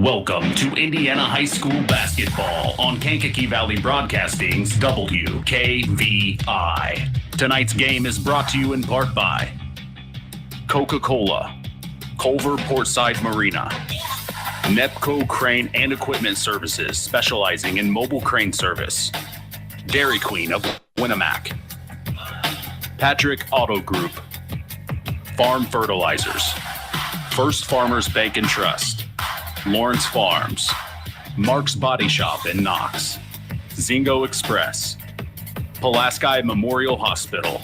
Welcome to Indiana High School basketball on Kankakee Valley Broadcasting's WKVI. Tonight's game is brought to you in part by Coca-Cola, Culver Portside Marina, Nepco Crane and Equipment Services, specializing in mobile crane service, Dairy Queen of Winamac, Patrick Auto Group, Farm Fertilizers, First Farmers Bank and Trust, Lawrence Farms, Mark's Body Shop in Knox, Zingo Express, Pulaski Memorial Hospital,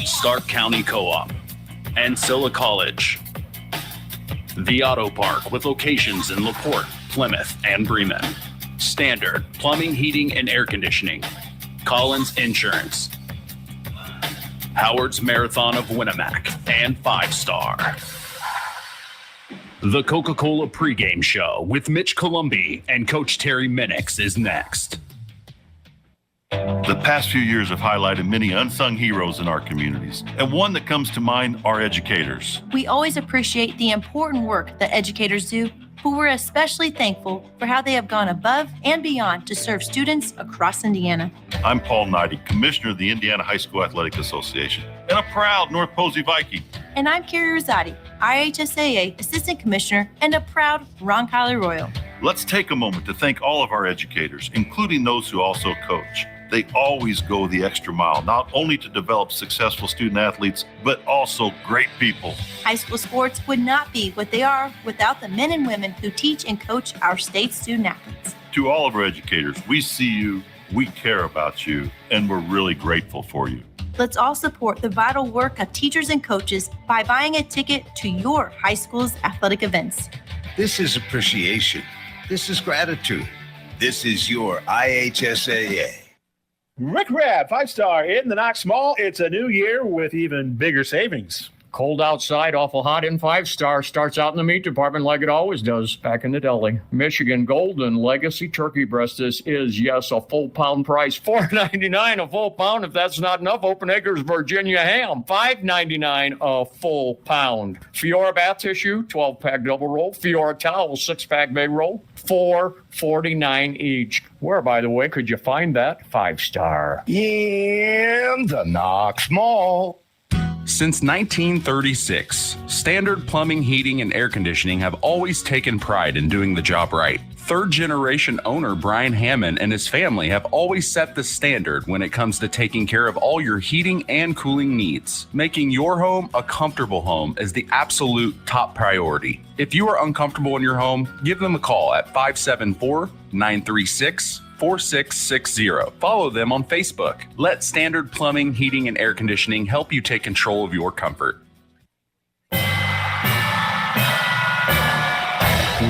Stark County Co-op, and Silla College. The Auto Park with locations in LaPorte, Plymouth, and Bremen. Standard Plumbing, Heating, and Air Conditioning. Collins Insurance. Howard's Marathon of Winamac and 5 Star. The Coca-Cola pregame show with Mitch Columbi and Coach Terry Minix is next. The past few years have highlighted many unsung heroes in our communities, and one that comes to mind are educators. We always appreciate the important work that educators do, but we're especially thankful for how they have gone above and beyond to serve students across Indiana. I'm Paul Knighty, Commissioner of the Indiana High School Athletic Association, and a proud North Posey Viking. And I'm Carrie Rosati, IHSAA Assistant Commissioner and a proud Roncalli Royal. Let's take a moment to thank all of our educators, including those who also coach. They always go the extra mile, not only to develop successful student athletes, but also great people. High school sports would not be what they are without the men and women who teach and coach our state student athletes. To all of our educators, we see you, we care about you, and we're really grateful for you. Let's all support the vital work of teachers and coaches by buying a ticket to your high school's athletic events. This is appreciation. This is gratitude. This is your IHSAA. Rick Rab, 5-star in the Knox Mall. It's a new year with even bigger savings. Cold outside, awful hot in 5-star. Starts out in the meat department like it always does, back in the deli. Michigan Golden Legacy Turkey Breast. This is, yes, a full pound price. $4.99 a full pound. If that's not enough, Open Acres Virginia ham, $5.99 a full pound. Fiora bath tissue, 12-pack double roll. Fiora towel, 6-pack big roll, $4.49 each. Where, by the way, could you find that? 5-star. In the Knox Mall. Since 1936, Standard Plumbing, Heating, and Air Conditioning have always taken pride in doing the job right. Third-generation owner Brian Hammond and his family have always set the standard when it comes to taking care of all your heating and cooling needs. Making your home a comfortable home is the absolute top priority. If you are uncomfortable in your home, give them a call at 574-936-4660. Follow them on Facebook. Let Standard Plumbing, Heating, and Air Conditioning help you take control of your comfort.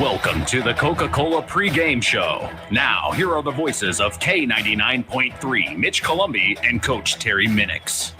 Welcome to the Coca-Cola pregame show. Now, here are the voices of K99.3, Mitch Columbi and Coach Terry Minix.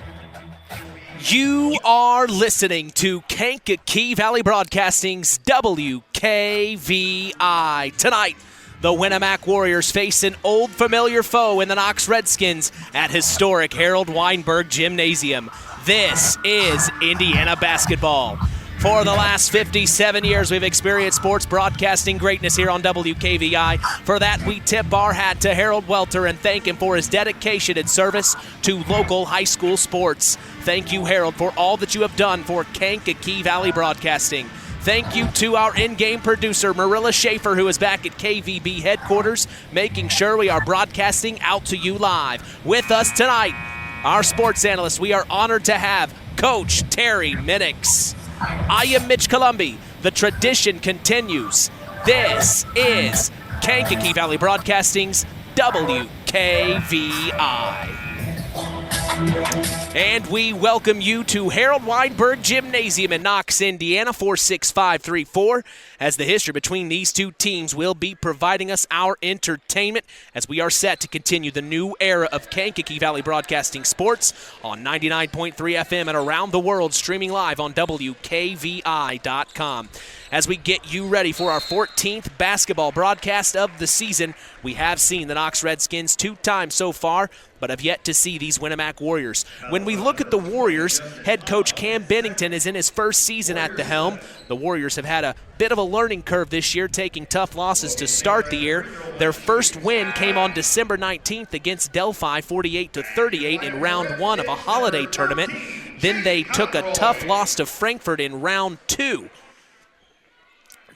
You are listening to Kankakee Valley Broadcasting's WKVI. Tonight, the Winamac Warriors face an old familiar foe in the Knox Redskins at historic Harold Weinberg Gymnasium. This is Indiana basketball. For the last 57 years, we've experienced sports broadcasting greatness here on WKVI. For that, we tip our hat to Harold Welter and thank him for his dedication and service to local high school sports. Thank you, Harold, for all that you have done for Kankakee Valley Broadcasting. Thank you to our in-game producer, Marilla Schaefer, who is back at KVB headquarters, making sure we are broadcasting out to you live. With us tonight, our sports analyst, we are honored to have Coach Terry Minix. I am Mitch Columbi. The tradition continues. This is Kankakee Valley Broadcasting's WKVI. And we welcome you to Harold Weinberg Gymnasium in Knox, Indiana, 46534, as the history between these two teams will be providing us our entertainment as we are set to continue the new era of Kankakee Valley Broadcasting Sports on 99.3 FM and around the world, streaming live on WKVI.com. As we get you ready for our 14th basketball broadcast of the season, we have seen the Knox Redskins 2 times so far, but have yet to see these Winamac Warriors. When we look at the Warriors, head coach Cam Bennington is in his first season at the helm. The Warriors have had a bit of a learning curve this year, taking tough losses to start the year. Their first win came on December 19th against Delphi, 48-38 in round 1 of a holiday tournament. Then they took a tough loss to Frankfurt in round 2.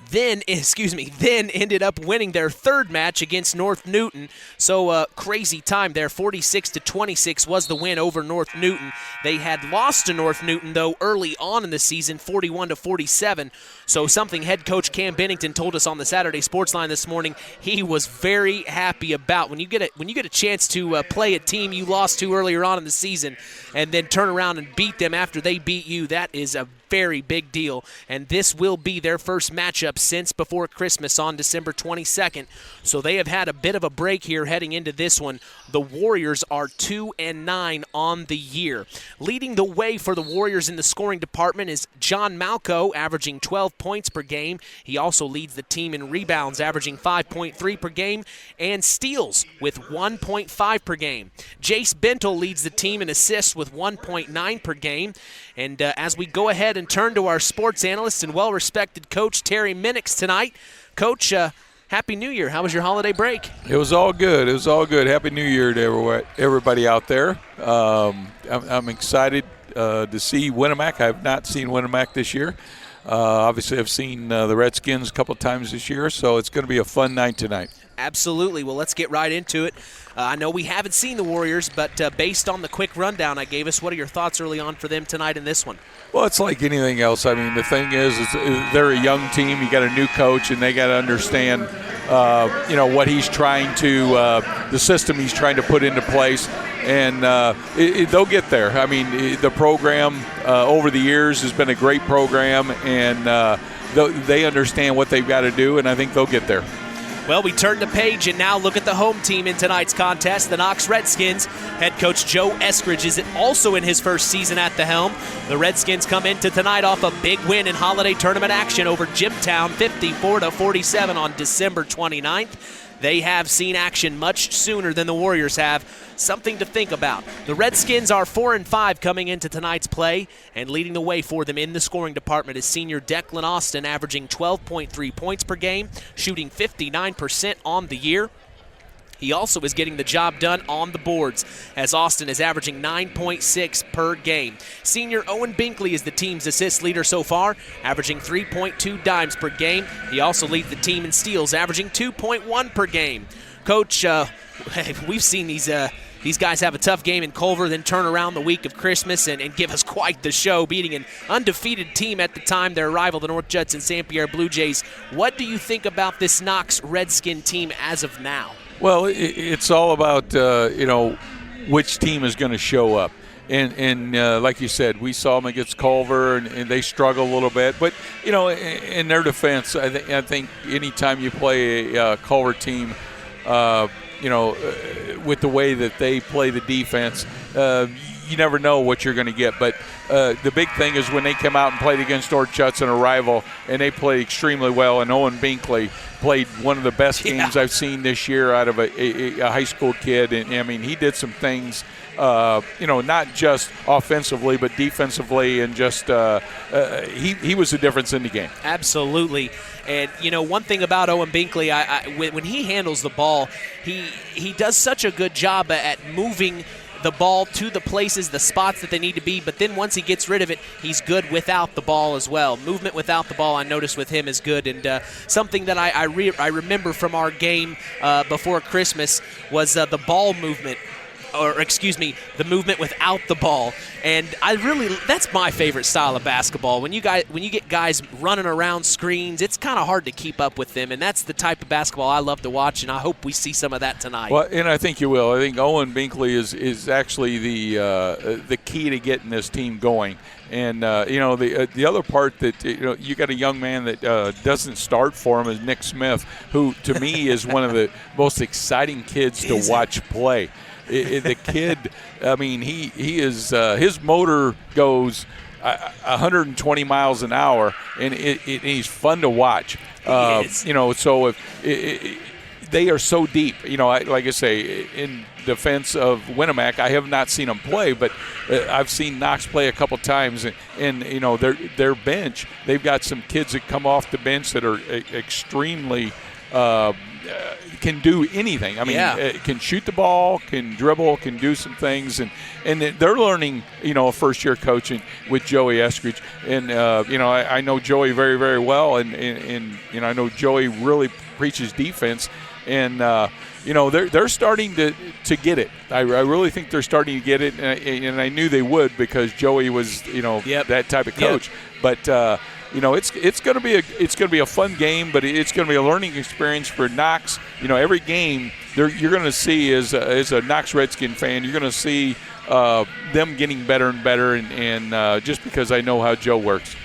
Then ended up winning their third match against North Newton. So crazy time there. 46-26 was the win over North Newton. They had lost to North Newton, though, early on in the season, 41-47. So something head coach Cam Bennington told us on the Saturday Sports Line this morning he was very happy about. When you get a chance to play a team you lost to earlier on in the season and then turn around and beat them after they beat you, that is a very big deal, and this will be their first matchup since before Christmas on December 22nd. So they have had a bit of a break here heading into this one. The Warriors are 2-9 on the year. Leading the way for the Warriors in the scoring department is John Malco, averaging 12 points per game. He also leads the team in rebounds, averaging 5.3 per game, and steals with 1.5 per game. Jace Bentel leads the team in assists with 1.9 per game. And as we go ahead and turn to our sports analyst and well-respected coach, Terry Minix, tonight. Coach, Happy New Year. How was your holiday break? It was all good. It was all good. Happy New Year to everybody out there. I'm excited to see Winamac. I have not seen Winamac this year. Obviously, I've seen the Redskins a couple of times this year, so it's going to be a fun night tonight. Absolutely. Well, let's get right into it. I know we haven't seen the Warriors, but based on the quick rundown I gave us, what are your thoughts early on for them tonight in this one? Well, it's like anything else. I mean, the thing is they're a young team. You got a new coach, and they got to understand, what he's trying to, the system he's trying to put into place, and they'll get there. I mean, the program over the years has been a great program, and they understand what they've got to do, and I think they'll get there. Well, we turn the page and now look at the home team in tonight's contest, the Knox Redskins. Head coach Joe Eskridge is also in his first season at the helm. The Redskins come into tonight off a big win in holiday tournament action over Jimtown, 54-47 on December 29th. They have seen action much sooner than the Warriors have. Something to think about. The Redskins are 4-5 coming into tonight's play, and leading the way for them in the scoring department is senior Declan Austin, averaging 12.3 points per game, shooting 59% on the year. He also is getting the job done on the boards, as Austin is averaging 9.6 per game. Senior Owen Binkley is the team's assist leader so far, averaging 3.2 dimes per game. He also leads the team in steals, averaging 2.1 per game. Coach, we've seen these guys have a tough game in Culver, then turn around the week of Christmas and give us quite the show, beating an undefeated team at the time, their rival, the North Judson St. Pierre Blue Jays. What do you think about this Knox Redskin team as of now? Well, it's all about, which team is going to show up. And like you said, we saw them against Culver, and they struggle a little bit. But, in their defense, I think anytime you play a Culver team, with the way that they play the defense, you never know what you're going to get. But the big thing is when they come out and played against North Judson, a rival, and they played extremely well, and Owen Binkley played one of the best games I've seen this year out of a high school kid. And, I mean, he did some things, not just offensively but defensively, and just he was the difference in the game. Absolutely. And, one thing about Owen Binkley, when he handles the ball, he does such a good job at moving the ball to the places, the spots that they need to be, but then once he gets rid of it, he's good without the ball as well. Movement without the ball, I noticed with him, is good. And something that I remember from our game before Christmas was the ball movement. The movement without the ball. And that's my favorite style of basketball. When you get guys running around screens, it's kind of hard to keep up with them, and that's the type of basketball I love to watch, and I hope we see some of that tonight. Well, and I think you will. I think Owen Binkley is actually the key to getting this team going. And, the other part that, you got a young man that doesn't start for him is Nick Smith, who to me is one of the most exciting kids to watch play. The kid, I mean, he is his motor goes 120 miles an hour, and he's fun to watch. So if they are so deep. Like I say, in defense of Winamac, I have not seen them play, but I've seen Knox play a couple times, and their bench, they've got some kids that come off the bench that are extremely can do anything. I mean, can shoot the ball, can dribble, can do some things, and they're learning, a first-year coaching with Joey Eskridge. And, I know Joey very, very well, and I know Joey really preaches defense, and, they're starting to get it. I really think they're starting to get it, and I knew they would because Joey was, that type of coach. Yep. But, it's going to be a fun game, but it's going to be a learning experience for Knox. Every game you're going to see as a Knox Redskin fan, you're going to see them getting better and better, and just because I know how Joe works.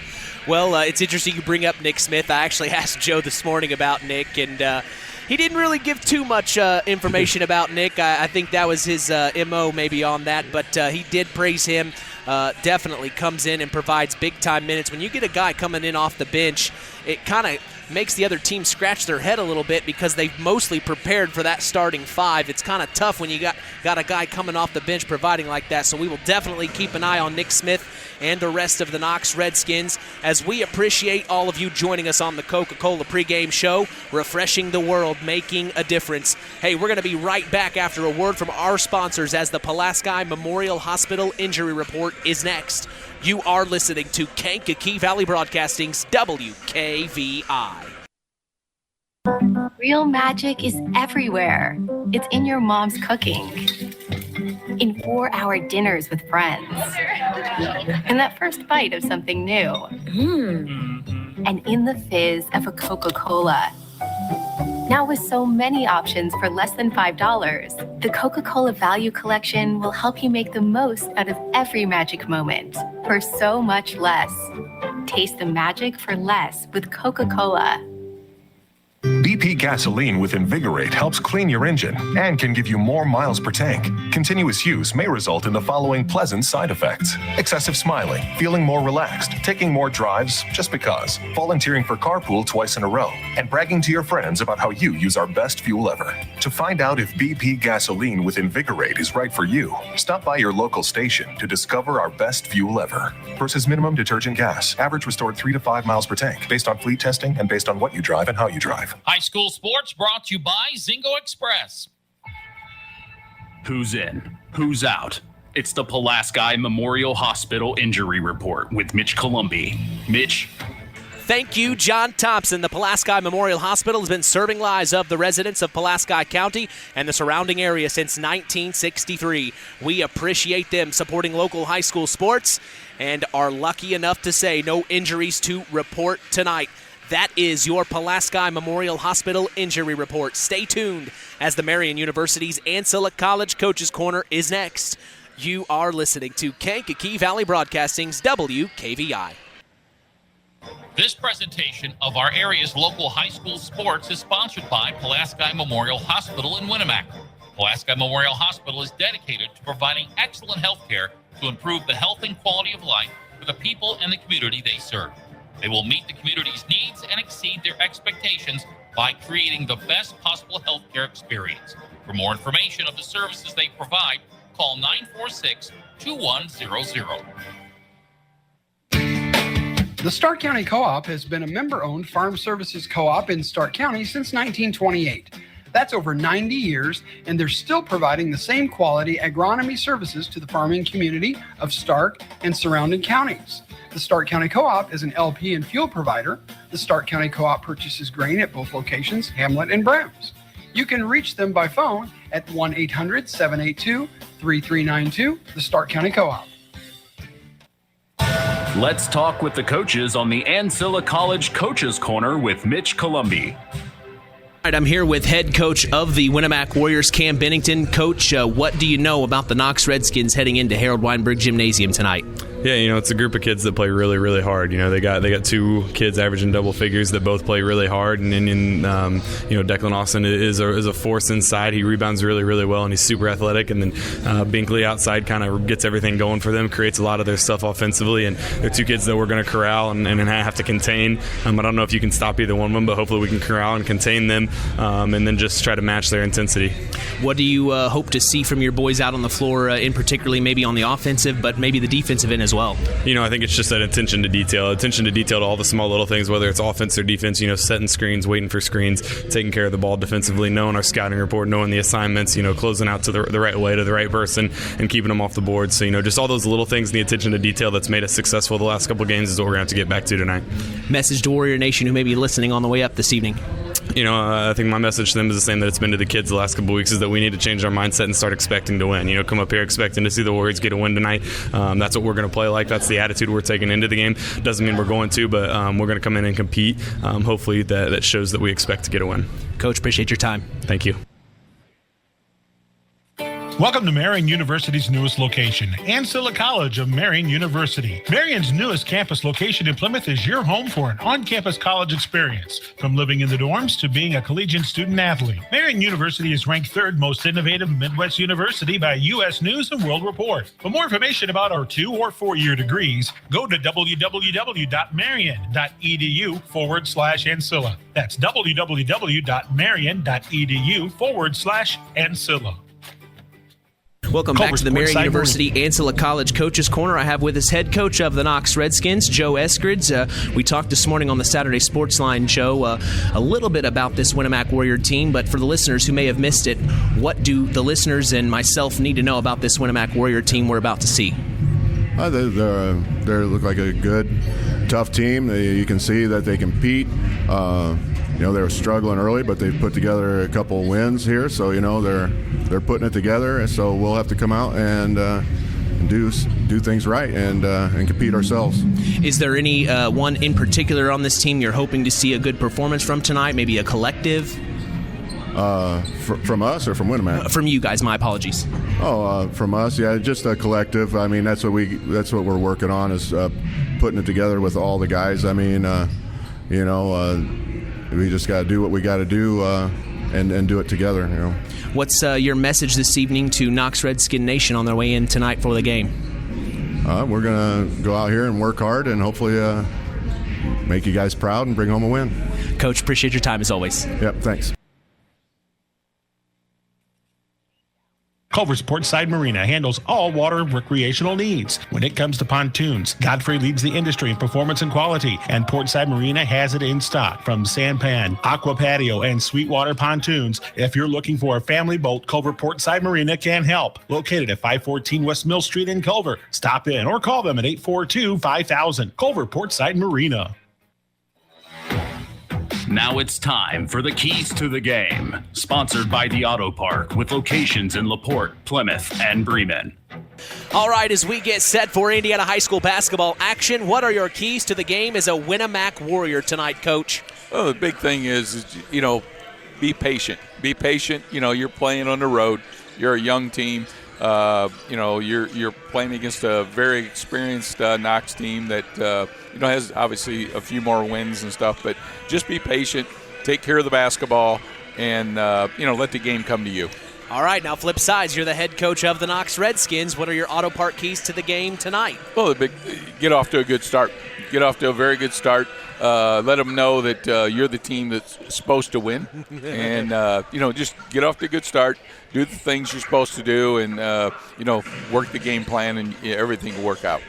Well, it's interesting you bring up Nick Smith. I actually asked Joe this morning about Nick, and he didn't really give too much information about Nick. I think that was his MO maybe on that, but he did praise him. Definitely comes in and provides big-time minutes. When you get a guy coming in off the bench, it kind of makes the other team scratch their head a little bit because they've mostly prepared for that starting five. It's kind of tough when you got a guy coming off the bench providing like that. So we will definitely keep an eye on Nick Smith and the rest of the Knox Redskins as we appreciate all of you joining us on the Coca-Cola pregame show, refreshing the world, making a difference. Hey, we're going to be right back after a word from our sponsors as the Pulaski Memorial Hospital Injury Report is next. You are listening to Kankakee Valley Broadcasting's WKVI. Real magic is everywhere. It's in your mom's cooking, in 4-hour dinners with friends, in that first bite of something new, and in the fizz of a Coca-Cola. Now with so many options for less than $5, the Coca-Cola Value Collection will help you make the most out of every magic moment for so much less. Taste the magic for less with Coca-Cola. BP gasoline with Invigorate helps clean your engine and can give you more miles per tank. Continuous use may result in the following pleasant side effects: excessive smiling, feeling more relaxed, taking more drives just because, volunteering for carpool twice in a row, and bragging to your friends about how you use our best fuel ever. To find out if BP gasoline with Invigorate is right for you, stop by your local station to discover our best fuel ever. Versus minimum detergent gas. Average restored 3 to 5 miles per tank, based on fleet testing and based on what you drive and how you drive. High school sports brought to you by Zingo Express. Who's in? Who's out? It's the Pulaski Memorial Hospital Injury Report with Mitch Columbi. Mitch? Thank you, John Thompson. The Pulaski Memorial Hospital has been serving lives of the residents of Pulaski County and the surrounding area since 1963. We appreciate them supporting local high school sports and are lucky enough to say no injuries to report tonight. That is your Pulaski Memorial Hospital Injury Report. Stay tuned as the Marian University's Ancilla College Coaches Corner is next. You are listening to Kankakee Valley Broadcasting's WKVI. This presentation of our area's local high school sports is sponsored by Pulaski Memorial Hospital in Winamac. Pulaski Memorial Hospital is dedicated to providing excellent health care to improve the health and quality of life for the people and the community they serve. They will meet the community's needs and exceed their expectations by creating the best possible healthcare experience. For more information of the services they provide, call 946-2100. The Stark County Co-op has been a member-owned farm services co-op in Stark County since 1928. That's over 90 years, and they're still providing the same quality agronomy services to the farming community of Stark and surrounding counties. The Stark County Co-op is an LP and fuel provider. The Stark County Co-op purchases grain at both locations, Hamlet and Browns. You can reach them by phone at 1-800-782-3392, the Stark County Co-op. Let's talk with the coaches on the Ancilla College Coaches Corner with Mitch Columbi. All right, I'm here with head coach of the Winamac Warriors, Cam Bennington. Coach, what do you know about the Knox Redskins heading into Harold Weinberg Gymnasium tonight? Yeah, it's a group of kids that play really, really hard. They got two kids averaging double figures that both play really hard, and Declan Austin is a force inside. He rebounds really, really well, and he's super athletic. And then Binkley outside kind of gets everything going for them, creates a lot of their stuff offensively, and they're two kids that we're going to corral and have to contain. I don't know if you can stop either one of them, but hopefully we can corral and contain them, and then just try to match their intensity. What do you hope to see from your boys out on the floor, in particularly maybe on the offensive, but maybe the defensive end as well? I think it's just that attention to detail to all the small little things, whether it's offense or defense, setting screens, waiting for screens, taking care of the ball defensively, knowing our scouting report, knowing the assignments, closing out to the right way to the right person and keeping them off the board. So, just all those little things and the attention to detail that's made us successful the last couple games is what we're going to have to get back to tonight. Message to Warrior Nation who may be listening on the way up this evening. I think my message to them is the same that it's been to the kids the last couple weeks, is that we need to change our mindset and start expecting to win. Come up here expecting to see the Warriors get a win tonight. That's what we're going to play like. That's the attitude we're taking into the game. Doesn't mean we're going to, but we're going to come in and compete. Hopefully that shows that we expect to get a win. Coach, appreciate your time. Thank you. Welcome to Marian University's newest location, Ancilla College of Marian University. Marian's newest campus location in Plymouth is your home for an on-campus college experience. From living in the dorms to being a collegiate student-athlete, Marian University is ranked third most innovative Midwest university by U.S. News & World Report. For more information about our 2- or 4-year degrees, go to www.marian.edu/Ancilla. That's www.marian.edu/Ancilla. Welcome back to the Marian University Ancilla College Coaches Corner. I have with us head coach of the Knox Redskins, Joe Eskridge. We talked this morning on the Saturday Sports Line show a little bit about this Winamac Warrior team, but for the listeners who may have missed it, what do the listeners and myself need to know about this Winamac Warrior team we're about to see? They look like a good, tough team. You can see that they compete. They were struggling early, but they've put together a couple wins here. So they're putting it together. So we'll have to come out and do things right and compete ourselves. Is there any one in particular on this team you're hoping to see a good performance from tonight? Maybe a collective? From us or from Winamac? From you guys. My apologies. From us, yeah, just a collective. I mean, that's what we're working on, is putting it together with all the guys. I mean, we just got to do what we got to do and do it together. What's your message this evening to Knox Redskin Nation on their way in tonight for the game? We're going to go out here and work hard and hopefully make you guys proud and bring home a win. Coach, appreciate your time as always. Yep, thanks. Culver's Portside Marina handles all water recreational needs. When it comes to pontoons, Godfrey leads the industry in performance and quality, and Portside Marina has it in stock. From sampan, aqua patio, and sweetwater pontoons, if you're looking for a family boat, Culver Portside Marina can help. Located at 514 West Mill Street in Culver. Stop in or call them at 842-5000. Culver Portside Marina. Now it's time for the Keys to the Game, sponsored by the Auto Park with locations in LaPorte, Plymouth, and Bremen. All right, as we get set for Indiana High School basketball action, what are your keys to the game as a Winamac Warrior tonight, Coach? Well, the big thing is be patient. Be patient. You're playing on the road. You're a young team. You're playing against a very experienced Knox team that has obviously a few more wins and stuff. But just be patient, take care of the basketball, and let the game come to you. All right, now flip sides. You're the head coach of the Knox Redskins. What are your Auto Park keys to the game tonight? Well, get off to a good start. Get off to a very good start. Let them know that you're the team that's supposed to win, and just get off to a good start. Do the things you're supposed to do, and work the game plan, and everything will work out.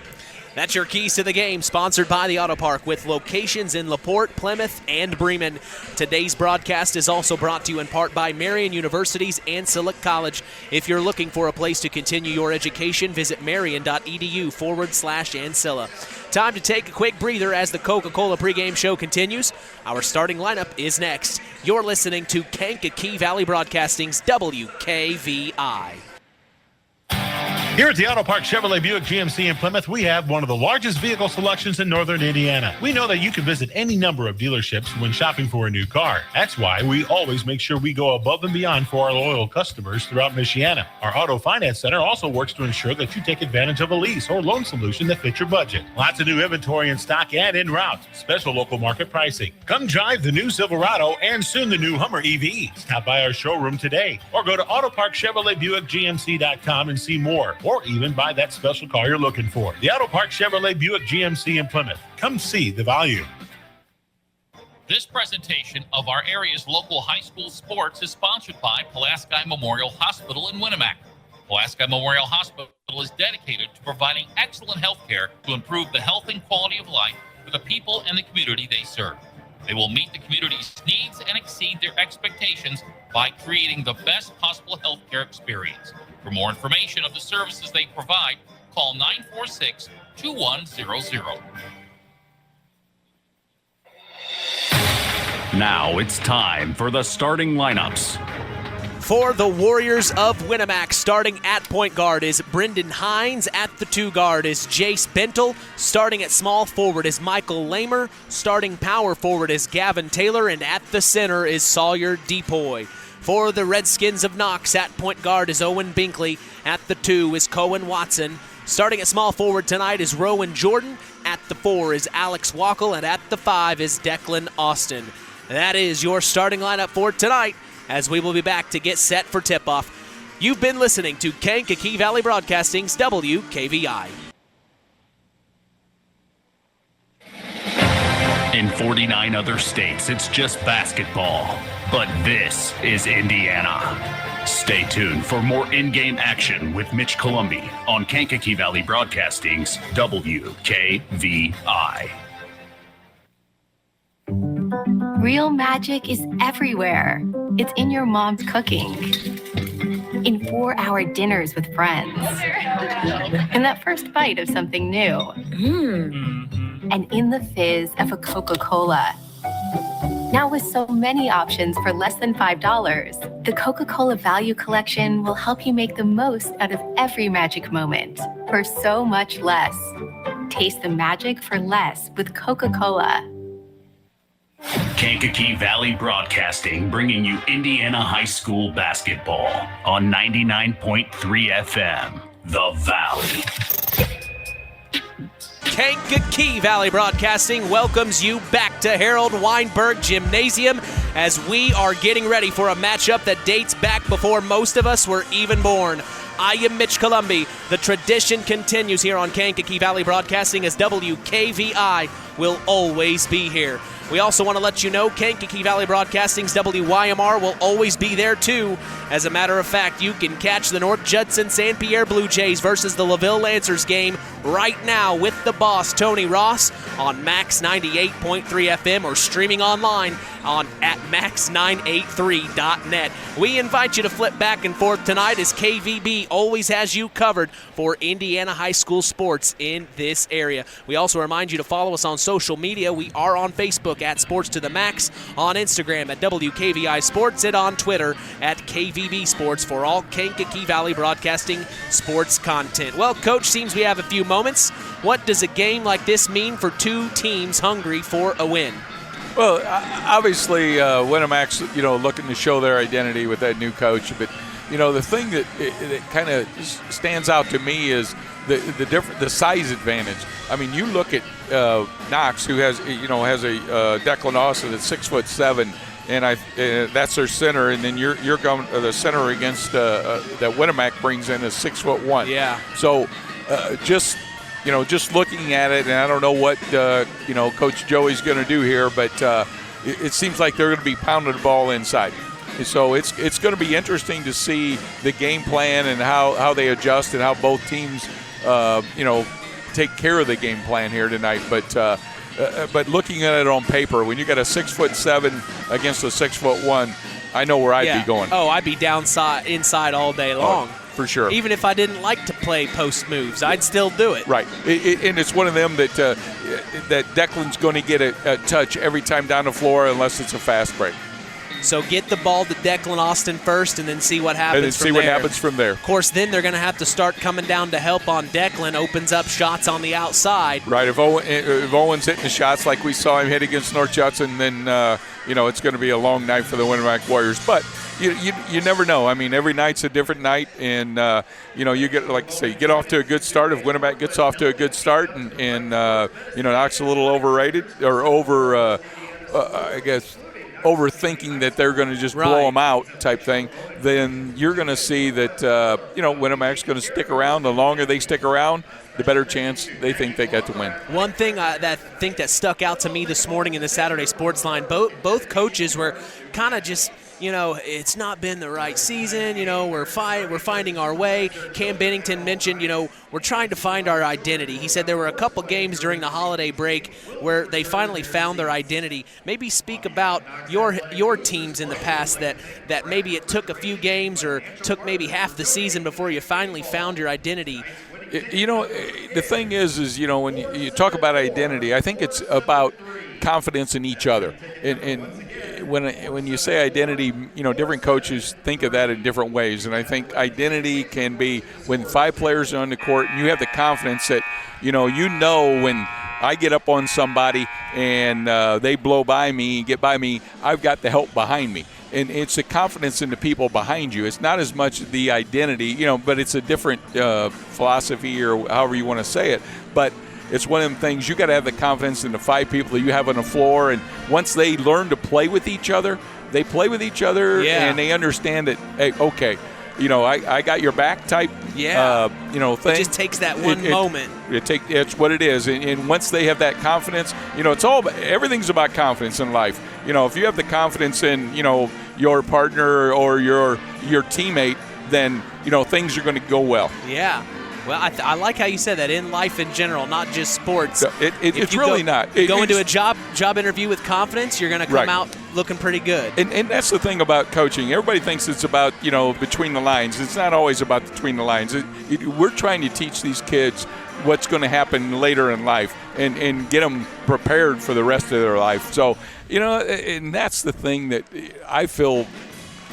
That's your keys to the game, sponsored by the Auto Park with locations in LaPorte, Plymouth, and Bremen. Today's broadcast is also brought to you in part by Marian University's Ancilla College. If you're looking for a place to continue your education, visit marian.edu/Ancilla. Time to take a quick breather as the Coca-Cola pregame show continues. Our starting lineup is next. You're listening to Kankakee Valley Broadcasting's WKVI. Here at the Auto Park Chevrolet Buick GMC in Plymouth, we have one of the largest vehicle selections in northern Indiana. We know that you can visit any number of dealerships when shopping for a new car. That's why we always make sure we go above and beyond for our loyal customers throughout Michiana. Our Auto Finance Center also works to ensure that you take advantage of a lease or loan solution that fits your budget. Lots of new inventory in stock and en route. Special local market pricing. Come drive the new Silverado and soon the new Hummer EV. Stop by our showroom today or go to AutoParkChevroletBuickGMC.com and see more, or even buy that special car you're looking for. The Auto Park Chevrolet Buick GMC in Plymouth. Come see the value. This presentation of our area's local high school sports is sponsored by Pulaski Memorial Hospital in Winamac. Pulaski Memorial Hospital is dedicated to providing excellent health care to improve the health and quality of life for the people and the community they serve. They will meet the community's needs and exceed their expectations by creating the best possible health care experience. For more information of the services they provide, call 946-2100. Now it's time for the starting lineups. For the Warriors of Winamac, starting at point guard is Brendan Hines. At the 2 guard is Jace Bentel. Starting at small forward is Michael Lamer. Starting power forward is Gavin Taylor. And at the center is Sawyer Depoy. For the Redskins of Knox, at point guard is Owen Binkley. At the 2 is Cohen Watson. Starting at small forward tonight is Rowan Jordan. At the 4 is Alex Wackel. And at the 5 is Declan Austin. That is your starting lineup for tonight, as we will be back to get set for tip-off. You've been listening to Kankakee Valley Broadcasting's WKVI. In 49 other states, it's just basketball. But this is Indiana. Stay tuned for more in-game action with Mitch Columbi on Kankakee Valley Broadcasting's WKVI. Real magic is everywhere. It's in your mom's cooking, in 4-hour dinners with friends, in that first bite of something new, and in the fizz of a Coca-Cola. Now with so many options for less than $5, the Coca-Cola Value Collection will help you make the most out of every magic moment for so much less. Taste the magic for less with Coca-Cola. Kankakee Valley Broadcasting, bringing you Indiana High School basketball on 99.3 FM, The Valley. Kankakee Valley Broadcasting welcomes you back to Harold Weinberg Gymnasium as we are getting ready for a matchup that dates back before most of us were even born. I am Mitch Columbi. The tradition continues here on Kankakee Valley Broadcasting as WKVI will always be here. We also want to let you know Kankakee Valley Broadcasting's WYMR will always be there too. As a matter of fact, you can catch the North Judson St. Pierre Blue Jays versus the LaVille Lancers game right now with the boss, Tony Ross, on Max 98.3 FM or streaming online at max983.net. We invite you to flip back and forth tonight as KVB always has you covered for Indiana high school sports in this area. We also remind you to follow us on social media. We are on Facebook at Sports to the Max, on Instagram at WKVI Sports, and on Twitter at KVB Sports for all Kankakee Valley Broadcasting sports content. Well, Coach, seems we have a few moments. What does a game like this mean for two teams hungry for a win? Well, obviously, Winamac's, looking to show their identity with that new coach. But, the thing that kind of stands out to me is the size advantage. I mean, you look at Knox, who has a Declan Austin that's 6'7", and that's their center, and then you're going the center against that Winamac brings in is 6'1". Yeah. So just looking at it, and I don't know what Coach Joey's going to do here, but it seems like they're going to be pounding the ball inside. So it's going to be interesting to see the game plan and how they adjust and how both teams take care of the game plan here tonight. But looking at it on paper, when you got a 6'7" against a 6'1", I know where I'd be going. Oh, I'd be inside all day long. For sure. Even if I didn't like to play post moves, I'd still do it. Right. And it's one of them that Declan's going to get a touch every time down the floor unless it's a fast break. So get the ball to Declan Austin first and then see what happens from there. what happens from there. Of course, then they're going to have to start coming down to help on Declan, opens up shots on the outside. Right, if Owen's hitting the shots like we saw him hit against North Judson, then, it's going to be a long night for the Winamac Warriors. But you never know. I mean, every night's a different night, and, you get, like I say, you get off to a good start. If Winamac gets off to a good start and Knox a little overrated or overthinking that they're going to just blow them out type thing, then you're going to see that, Winamac's going to stick around. The longer they stick around, the better chance they think they get to win. One thing that stuck out to me this morning in the Saturday Sports Line, both coaches were kind of just, it's not been the right season. We're finding our way. Cam Bennington mentioned, we're trying to find our identity. He said there were a couple games during the holiday break where they finally found their identity. Maybe speak about your teams in the past that maybe it took a few games or took maybe half the season before you finally found your identity. The thing is when you talk about identity, I think it's about confidence in each other. And when you say identity, different coaches think of that in different ways. And I think identity can be when 5 players are on the court and you have the confidence that, when I get up on somebody and they blow by me, get by me, I've got the help behind me. And it's the confidence in the people behind you. It's not as much the identity, but it's a different philosophy or however you want to say it. But it's one of them things you got to have the confidence in the 5 people that you have on the floor. And once they learn to play with each other, they play with each other and they understand that, hey, okay, I got your back type thing. It just takes that one moment. It's what it is. And once they have that confidence, everything's about confidence in life. If you have the confidence in, your partner or your teammate, then, things are going to go well. Yeah. Well, I like how you said that in life in general, not just sports. It's really not. Go into a job interview with confidence, you're going to come out looking pretty good. And that's the thing about coaching. Everybody thinks it's about, between the lines. It's not always about between the lines. We're trying to teach these kids what's going to happen later in life and get them prepared for the rest of their life. So, and that's the thing that I feel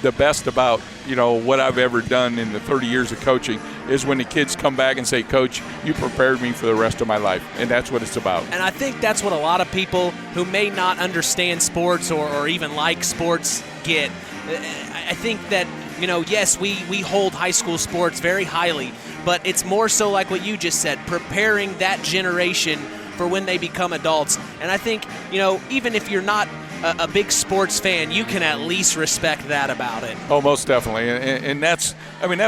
the best about, what I've ever done in the 30 years of coaching is when the kids come back and say, Coach, you prepared me for the rest of my life. And that's what it's about. And I think that's what a lot of people who may not understand sports or even like sports get. I think that, yes, we hold high school sports very highly, but it's more so like what you just said, preparing that generation for when they become adults. And I think, even if you're not a big sports fan, you can at least respect that about it. Oh, most definitely. And that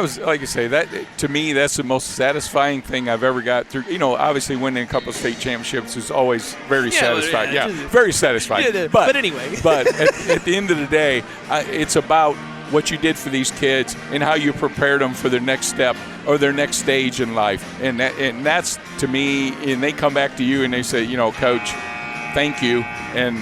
was, like I say, that to me, that's the most satisfying thing I've ever got through. Obviously winning a couple of state championships is always very satisfying. Yeah, very satisfying. But anyway. But at the end of the day, it's about what you did for these kids and how you prepared them for their next step or their next stage in life. And that's, to me, and they come back to you and they say, Coach, thank you. And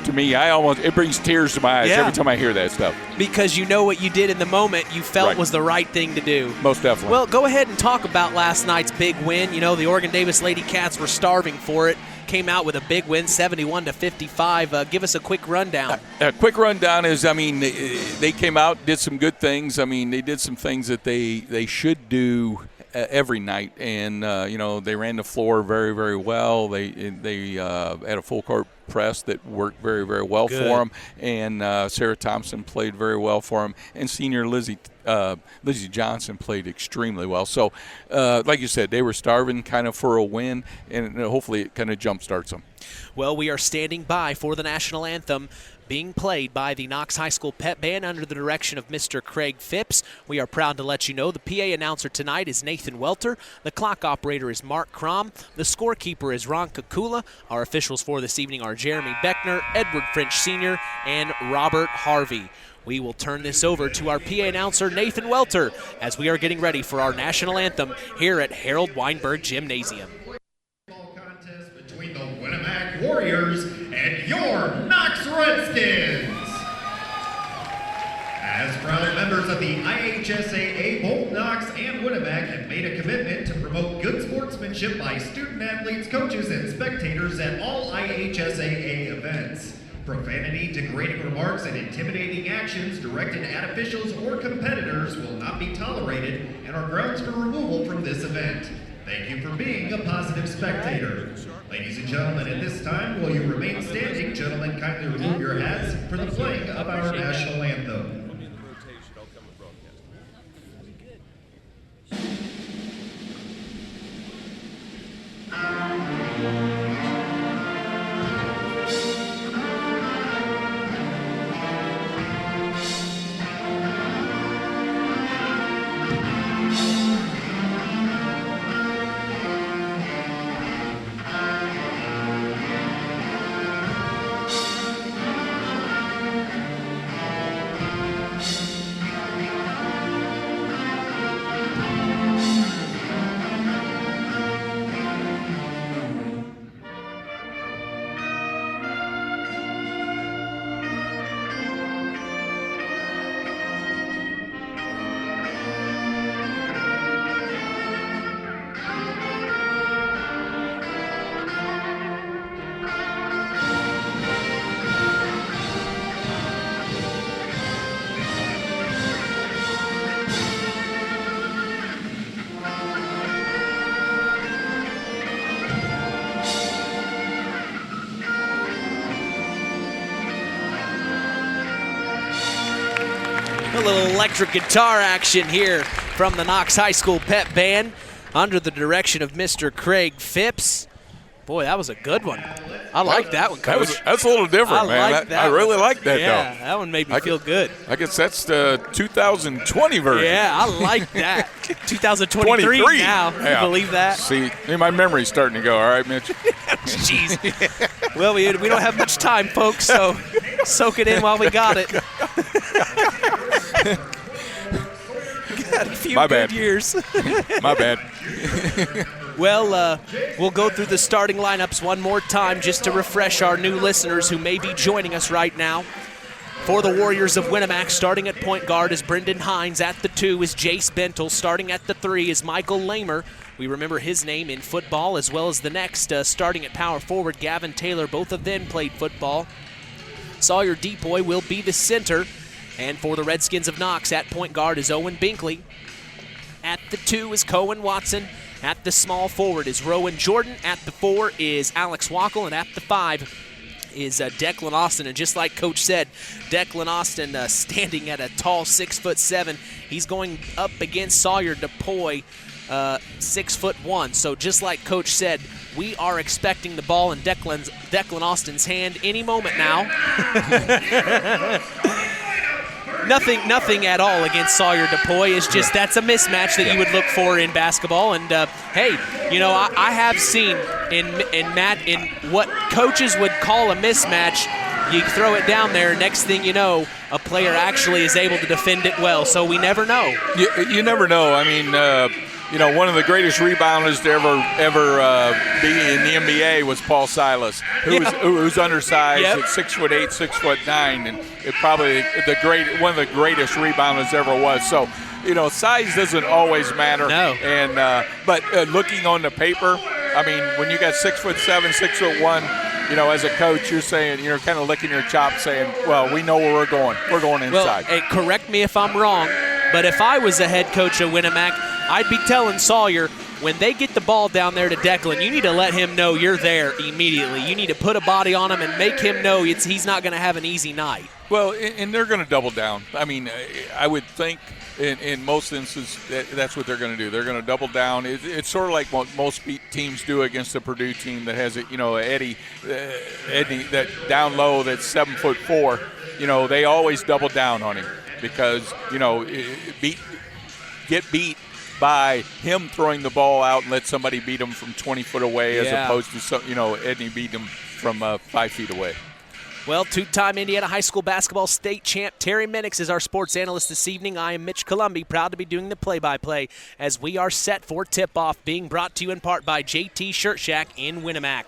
to me, it brings tears to my eyes every time I hear that stuff. Because what you did in the moment you felt was the right thing to do. Most definitely. Well, go ahead and talk about last night's big win. The Oregon Davis Lady Cats were starving for it. Came out with a big win, 71-55. Give us a quick rundown. A quick rundown is, they came out, did some good things. They did some things that they should do every night, and they ran the floor very, very well. They had a full court press that worked very, very well for them, and Sarah Thompson played very well for them, and senior Lizzie Johnson played extremely well. So, like you said, they were starving kind of for a win, and hopefully it kind of jumpstarts them. Well, we are standing by for the national anthem, being played by the Knox High School Pep Band under the direction of Mr. Craig Phipps. We are proud to let you know the PA announcer tonight is Nathan Welter. The clock operator is Mark Crom. The scorekeeper is Ron Kakula. Our officials for this evening are Jeremy Beckner, Edward French Sr., and Robert Harvey. We will turn this over to our PA announcer, Nathan Welter, as we are getting ready for our national anthem here at Harold Weinberg Gymnasium. Between the Winamac Warriors and your Knox Redskins. As proud members of the IHSAA, both Knox and Winamac have made a commitment to promote good sportsmanship by student athletes, coaches, and spectators at all IHSAA events. Profanity, degrading remarks, and intimidating actions directed at officials or competitors will not be tolerated and are grounds for removal from this event. Thank you for being a positive spectator. Ladies and gentlemen, at this time, will you remain standing? Gentlemen, kindly remove your hats for the playing of our national anthem. A little electric guitar action here from the Knox High School Pep Band under the direction of Mr. Craig Phipps. Boy, that was a good one. I like that one, Coach. That's a little different, man. I really like that, though. Yeah, that one made me feel good. I guess that's the 2020 version. Yeah, I like that. 2023 now. Can you believe that? See, my memory's starting to go. All right, Mitch? Jeez. Well, we don't have much time, folks, so soak it in while we got it. Got a few good years. My bad. Well, we'll go through the starting lineups one more time just to refresh our new listeners who may be joining us right now. For the Warriors of Winamac, starting at point guard is Brendan Hines. At the 2 is Jace Bentel. Starting at the 3 is Michael Lamer. We remember his name in football, as well as the next starting at power forward, Gavin Taylor. Both of them played football. Sawyer Depoy will be the center. And for the Redskins of Knox, at point guard is Owen Binkley. At the 2 is Cohen Watson. At the small forward is Rowan Jordan. At the 4 is Alex Wackel. And at the 5 is Declan Austin. And just like Coach said, Declan Austin standing at a tall 6'7". He's going up against Sawyer Depoy, 6'1". So just like Coach said, we are expecting the ball in Declan Austin's hand any moment now. Nothing at all against Sawyer Depoy. It's just that's a mismatch that you would look for in basketball. And hey, I have seen in what coaches would call a mismatch, you throw it down there, next thing you know, a player actually is able to defend it well. So we never know. You never know. I mean, one of the greatest rebounders to ever be in the NBA was Paul Silas, who's undersized at 6'8", 6'9", and it probably one of the greatest rebounders ever was. So, size doesn't always matter. No. And but looking on the paper, I mean, when you got 6'7", 6'1", as a coach, you're kind of licking your chops, saying, "Well, we know where we're going. We're going inside." Well, correct me if I'm wrong, but if I was a head coach of Winamac, I'd be telling Sawyer, when they get the ball down there to Declan, you need to let him know you're there immediately. You need to put a body on him and make him know he's not going to have an easy night. Well, and they're going to double down. I mean, I would think in most instances that's what they're going to do. They're going to double down. It's sort of like what most teams do against the Purdue team that has Eddie that down low that's 7'4". They always double down on him because get beat by him throwing the ball out and let somebody beat him from 20 foot away as opposed to Eddie beat him from 5 feet away. Well, two-time Indiana High School basketball state champ Terry Minix is our sports analyst this evening. I am Mitch Columbi, proud to be doing the play-by-play as we are set for tip-off, being brought to you in part by JT Shirt Shack in Winamac.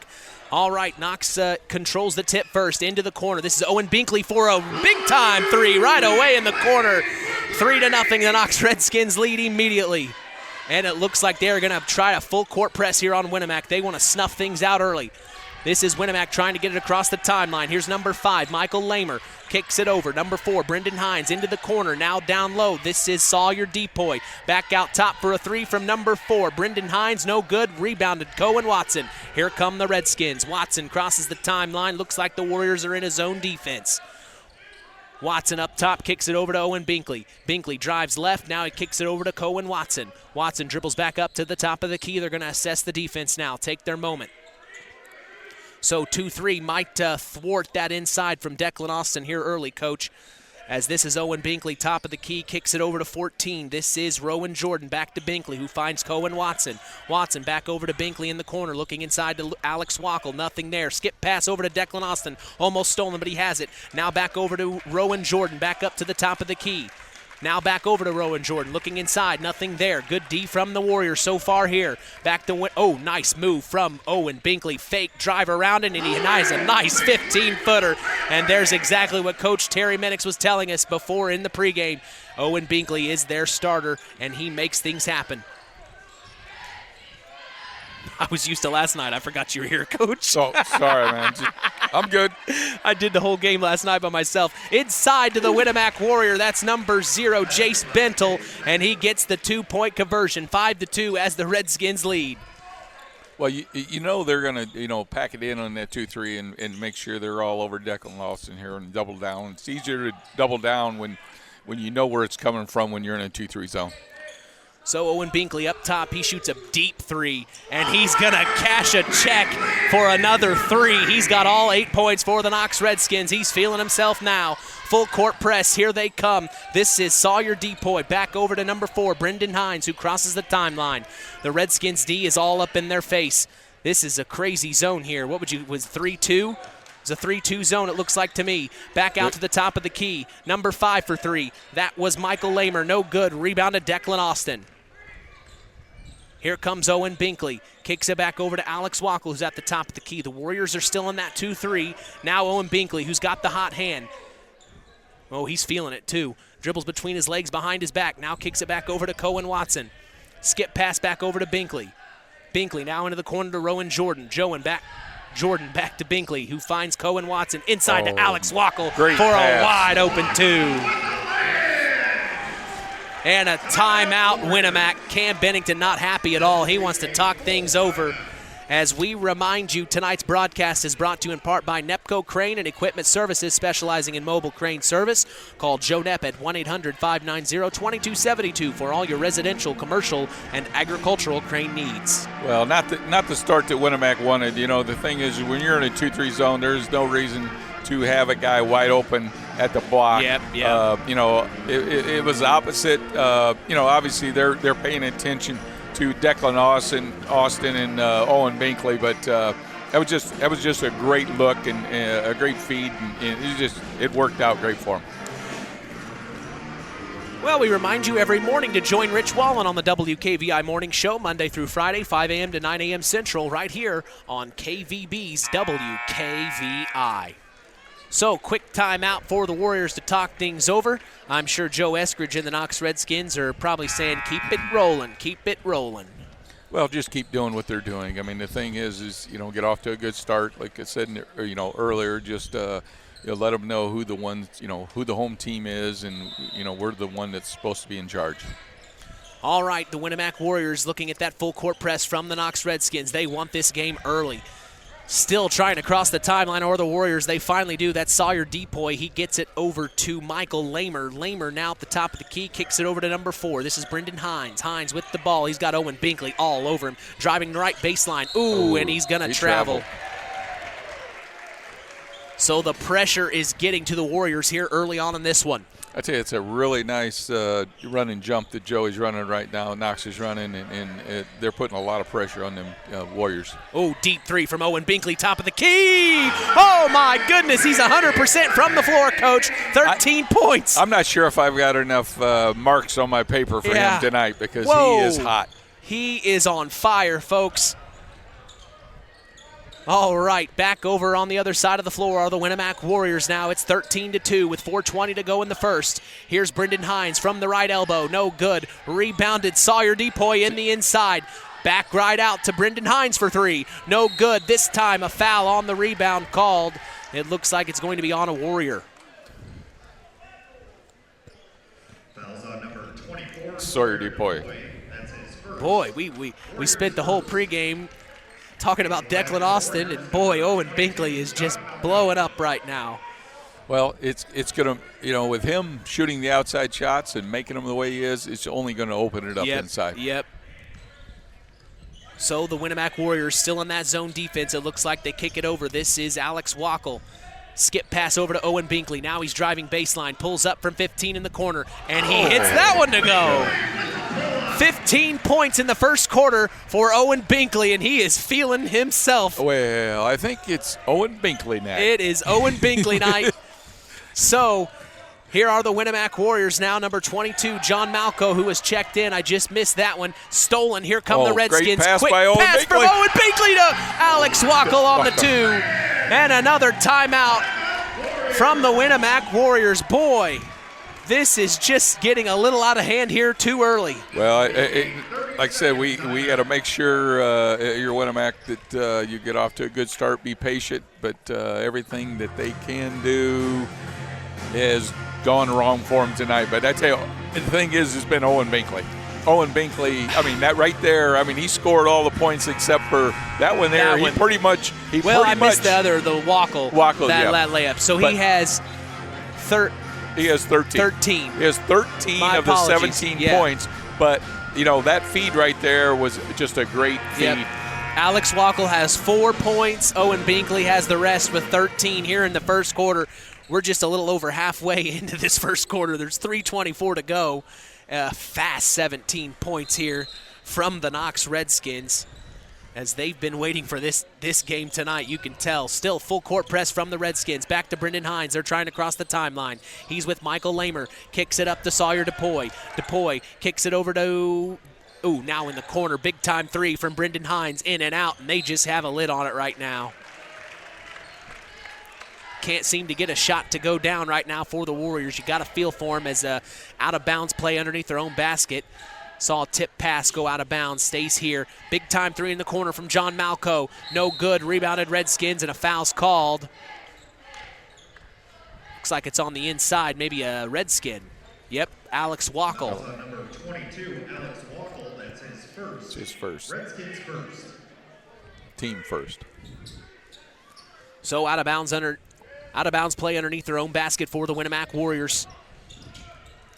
All right, Knox controls the tip first into the corner. This is Owen Binkley for a big-time 3 right away in the corner. 3-0, the Knox Redskins lead immediately. And it looks like they're going to try a full-court press here on Winamac. They want to snuff things out early. This is Winamac trying to get it across the timeline. Here's number 5, Michael Lamer. Kicks it over. Number 4, Brendan Hines into the corner. Now down low. This is Sawyer Depoy. Back out top for a 3 from number 4. Brendan Hines, no good. Rebounded Cohen Watson. Here come the Redskins. Watson crosses the timeline. Looks like the Warriors are in a zone defense. Watson up top, kicks it over to Owen Binkley. Binkley drives left. Now he kicks it over to Cohen Watson. Watson dribbles back up to the top of the key. They're going to assess the defense now. Take their moment. So 2-3 might thwart that inside from Declan Austin here early, Coach. As this is Owen Binkley, top of the key, kicks it over to 14. This is Rowan Jordan, back to Binkley, who finds Cohen Watson. Watson back over to Binkley in the corner, looking inside to Alex Wackel. Nothing there. Skip pass over to Declan Austin. Almost stolen, but he has it. Now back over to Rowan Jordan, back up to the top of the key. Now back over to Rowan Jordan, looking inside, nothing there. Good D from the Warriors so far here. Back to nice move from Owen Binkley. Fake drive around it, and he has a nice 15-footer. And there's exactly what Coach Terry Minix was telling us before in the pregame. Owen Binkley is their starter, and he makes things happen. I was used to last night. I forgot you were here, Coach. Oh, sorry, man. I'm good. I did the whole game last night by myself. Inside to the Winamac Warrior. That's number 0, Jace Bentel, and he gets the 2-point conversion, 5-2 as the Redskins lead. Well, you know they're going to, pack it in on that 2-3 and make sure they're all over Declan Lawson here and double down. It's easier to double down when you know where it's coming from when you're in a 2-3 zone. So Owen Binkley up top, he shoots a deep 3, and he's going to cash a check for another 3. He's got all 8 points for the Knox Redskins. He's feeling himself now. Full court press, here they come. This is Sawyer Depoy, back over to number 4, Brendan Hines, who crosses the timeline. The Redskins D is all up in their face. This is a crazy zone here. Was 3-2? It's a 3-2 zone, it looks like to me. Back out to the top of the key. Number 5 for 3. That was Michael Lamer. No good. Rebounded Declan Austin. Here comes Owen Binkley. Kicks it back over to Alex Wackel, who's at the top of the key. The Warriors are still in that 2-3. Now Owen Binkley, who's got the hot hand. Oh, he's feeling it too. Dribbles between his legs behind his back. Now kicks it back over to Cohen Watson. Skip pass back over to Binkley. Binkley now into the corner to Rowan Jordan. Jordan back to Binkley, who finds Cohen Watson inside to Alex Wackel for a wide open 2. And a timeout, Winamac. Cam Bennington not happy at all. He wants to talk things over. As we remind you, tonight's broadcast is brought to you in part by Nepco Crane and Equipment Services, specializing in mobile crane service. Call Joe Nepp at 1-800-590-2272 for all your residential, commercial, and agricultural crane needs. Well, not the start that Winamac wanted. The thing is, when you're in a 2-3 zone, there's no reason to have a guy wide open at the block. Yep. It was opposite. Obviously they're paying attention to Declan Austin and Owen Binkley, but that was just a great look and a great feed, and it worked out great for him. Well, we remind you every morning to join Rich Wallen on the WKVI Morning Show, Monday through Friday, 5 a.m. to 9 a.m. Central, right here on KVB's WKVI. So, quick timeout for the Warriors to talk things over. I'm sure Joe Eskridge and the Knox Redskins are probably saying, keep it rolling, keep it rolling. Well, just keep doing what they're doing. I mean, the thing is get off to a good start. Like I said, earlier, just let them know who the ones, who the home team is, and we're the one that's supposed to be in charge. All right, the Winamac Warriors looking at that full court press from the Knox Redskins. They want this game early. Still trying to cross the timeline, or the Warriors, they finally do. That's Sawyer Depoy. He gets it over to Michael Lamer. Lamer now at the top of the key, kicks it over to number 4. This is Brendan Hines. Hines with the ball. He's got Owen Binkley all over him. Driving right baseline. And he's going to travel. So the pressure is getting to the Warriors here early on in this one. I tell you, it's a really nice run and jump that Joey's running right now. Knox is running, and they're putting a lot of pressure on them Warriors. Deep 3 from Owen Binkley, top of the key. Oh, my goodness. He's 100% from the floor, Coach. 13 points. I'm not sure if I've got enough marks on my paper for him tonight because he is hot. He is on fire, folks. All right, back over on the other side of the floor are the Winamac Warriors now. It's 13-2 with 4:20 to go in the first. Here's Brendan Hines from the right elbow. No good. Rebounded Sawyer Depoy in the inside. Back right out to Brendan Hines for three. No good. This time a foul on the rebound called. It looks like it's going to be on a Warrior. Fouls on number 24. Sawyer DuPoy. Boy, we spent the whole pregame talking about Declan Austin, and boy, Owen Binkley is just blowing up right now. Well, it's going to, with him shooting the outside shots and making them the way he is, it's only going to open it up inside. Yep. So the Winamac Warriors still in that zone defense. It looks like they kick it over. This is Alex Wackel. Skip pass over to Owen Binkley. Now he's driving baseline, pulls up from 15 in the corner, and he hits that one to go. 15 points in the first quarter for Owen Binkley, and he is feeling himself. Well, I think it's Owen Binkley night. It is Owen Binkley night. So here are the Winamac Warriors now. Number 22, John Malco, who has checked in. I just missed that one. Stolen. Here come the Redskins. Great pass Quick by Owen pass Binkley. from Owen Binkley to Alex Wackel on the two. And another timeout from the Winamac Warriors. Boy, this is just getting a little out of hand here too early. Well, like I said, we got to make sure your Winamac that you get off to a good start. Be patient, but everything that they can do has gone wrong for them tonight. But I tell you, the thing is, it's been Owen Binkley. Owen Binkley, I mean, that right there, I mean, he scored all the points except for that one there. He pretty much. I missed the Wackel that layup. So But he has He has 13. He has 13 of the 17 points. But, that feed right there was just a great feed. Yep. Alex Wackel has 4 points. Owen Binkley has the rest with 13 here in the first quarter. We're just a little over halfway into this first quarter. There's 3:24 to go. Fast 17 points here from the Knox Redskins as they've been waiting for this game tonight. You can tell. Still full court press from the Redskins. Back to Brendan Hines. They're trying to cross the timeline. He's with Michael Lamer. Kicks it up to Sawyer DuPoy. DuPoy kicks it over to, now in the corner. Big time three from Brendan Hines. In and out, and they just have a lid on it right now. Can't seem to get a shot to go down right now for the Warriors. You got to feel for them as a out-of-bounds play underneath their own basket. Saw a tip pass go out of bounds. Stays here. Big time three in the corner from John Malco. No good. Rebounded Redskins, and a foul's called. Looks like it's on the inside. Maybe a Redskin. Yep, Alex Wackel. Number 22, Alex Wackel. That's his first. It's his first. Redskins first. Team first. So out of bounds play underneath their own basket for the Winamac Warriors.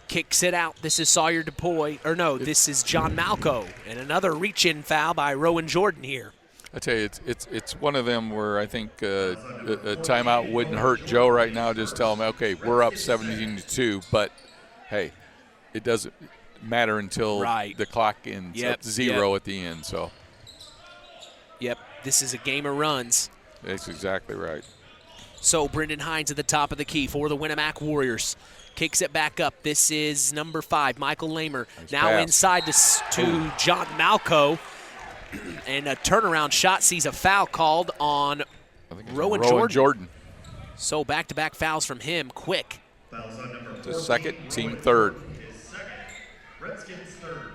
Kicks it out. This is Sawyer DuPoy. This is John Malco. And another reach-in foul by Rowan Jordan here. I tell you, it's one of them where I think a timeout wouldn't hurt Joe right now. Just tell him, okay, we're up 17-2, but hey, it doesn't matter until the clock ends at 0 at the end. So. Yep, this is a game of runs. That's exactly right. So Brendan Hines at the top of the key for the Winamac Warriors. Kicks it back up. This is number 5, Michael Lamer. Now inside to John Malco. And a turnaround shot sees a foul called on Rowan Jordan. So back-to-back fouls from him, quick. Fouls on number 4. Second, team third. His second. Redskins third.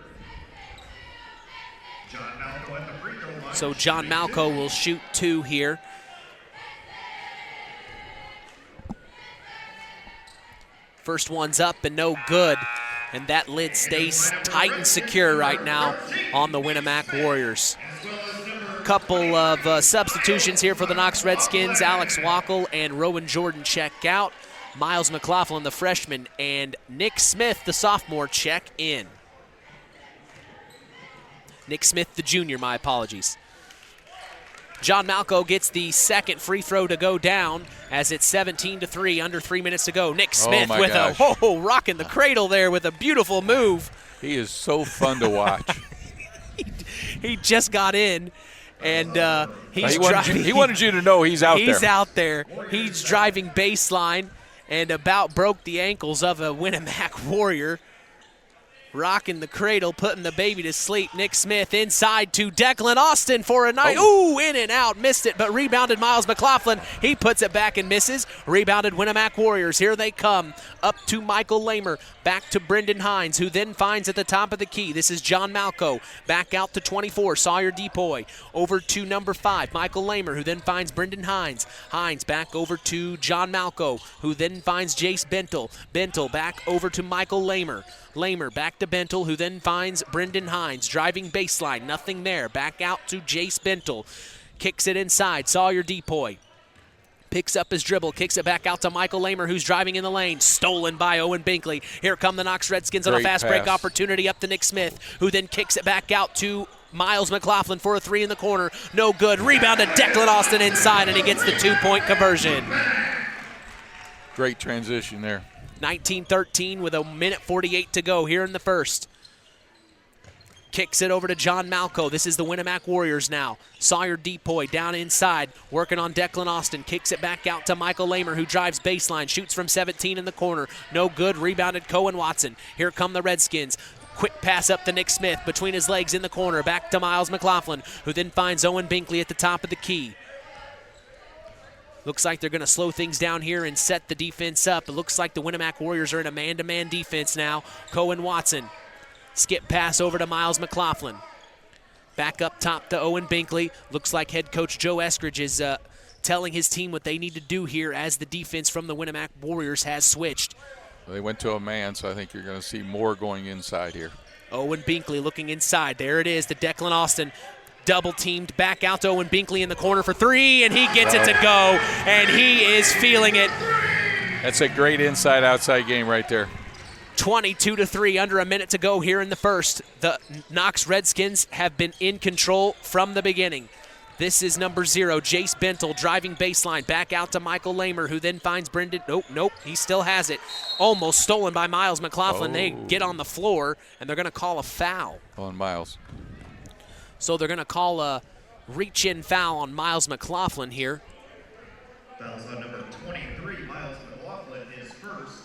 John Malco at the free throw line. So John Malco will shoot 2 here. First one's up and no good. And that lid stays tight and secure right now on the Winamac Warriors. Couple of substitutions here for the Knox Redskins. Alex Wackel and Rowan Jordan check out. Miles McLaughlin, the freshman, and Nick Smith, the sophomore, check in. Nick Smith, the junior, my apologies. John Malco gets the second free throw to go down as it's 17-3, under 3 minutes to go. Nick Smith with rocking the cradle there with a beautiful move. He is so fun to watch. He just got in, and he's driving. He wanted you to know he's out there. He's out there. He's driving baseline and about broke the ankles of a Winamac Warrior. rocking the cradle, putting the baby to sleep. Nick Smith inside to Declan Austin for a night. Ooh, in and out, missed it, but rebounded Miles McLaughlin. He puts it back and misses. Rebounded Winamac Warriors. Here they come, up to Michael Lamer, back to Brendan Hines, who then finds at the top of the key. This is John Malco, back out to 24, Sawyer Depoy, over to number 5, Michael Lamer, who then finds Brendan Hines. Hines back over to John Malco, who then finds Jace Bentel. Bentel back over to Michael Lamer. Lamer back to Bentel, who then finds Brendan Hines. Driving baseline, nothing there. Back out to Jace Bentel. Kicks it inside, Sawyer Depoy. Picks up his dribble, kicks it back out to Michael Lamer, who's driving in the lane. Stolen by Owen Binkley. Here come the Knox Redskins on a fast break opportunity up to Nick Smith, who then kicks it back out to Miles McLaughlin for a 3 in the corner. No good. Rebounded Declan Austin inside, and he gets the 2-point conversion. Great transition there. 19-13 with a minute 48 to go here in the first. Kicks it over to John Malco. This is the Winamac Warriors now. Sawyer Depoy down inside, working on Declan Austin. Kicks it back out to Michael Lamer, who drives baseline, shoots from 17 in the corner. No good. Rebounded Cohen Watson. Here come the Redskins. Quick pass up to Nick Smith between his legs in the corner. Back to Miles McLaughlin, who then finds Owen Binkley at the top of the key. Looks like they're going to slow things down here and set the defense up. It looks like the Winamac Warriors are in a man-to-man defense now. Cohen Watson. Skip pass over to Miles McLaughlin. Back up top to Owen Binkley. Looks like head coach Joe Eskridge is telling his team what they need to do here as the defense from the Winamac Warriors has switched. Well, they went to a man, so I think you're going to see more going inside here. Owen Binkley looking inside. There it is, the Declan Austin. Double teamed back out to Owen Binkley in the corner for 3, and he gets it to go, and he is feeling it. That's a great inside-outside game right there. 22-3, under a minute to go here in the first. The Knox Redskins have been in control from the beginning. This is number 0, Jace Bentel, driving baseline, back out to Michael Lamer, who then finds Brendan. Nope, he still has it. Almost stolen by Miles McLaughlin. They get on the floor, and they're going to call a foul. On Miles. So they're going to call a reach-in foul on Miles McLaughlin here. Fouls on number 23, Miles McLaughlin, is first.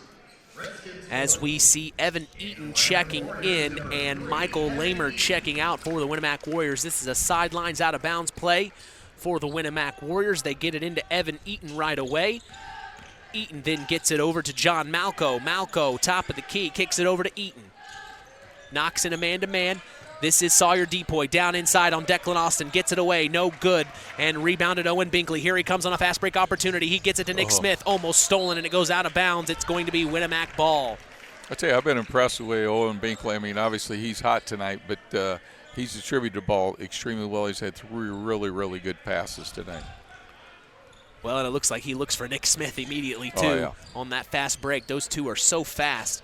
Redskins As we see Evan Eaton checking in and Michael Lamer checking out for the Winamac Warriors. This is a sidelines out-of-bounds play for the Winamac Warriors. They get it into Evan Eaton right away. Eaton then gets it over to John Malco. Malco, top of the key, kicks it over to Eaton. Knox in a man-to-man. This is Sawyer Depoy down inside on Declan Austin. Gets it away, no good. And rebounded Owen Binkley. Here he comes on a fast break opportunity. He gets it to Nick Smith. Almost stolen, and it goes out of bounds. It's going to be Winamac ball. I tell you, I've been impressed with Owen Binkley. I mean, obviously he's hot tonight, but he's distributed the ball extremely well. He's had 3 really, really good passes tonight. Well, and it looks like he looks for Nick Smith immediately, too, on that fast break. Those two are so fast.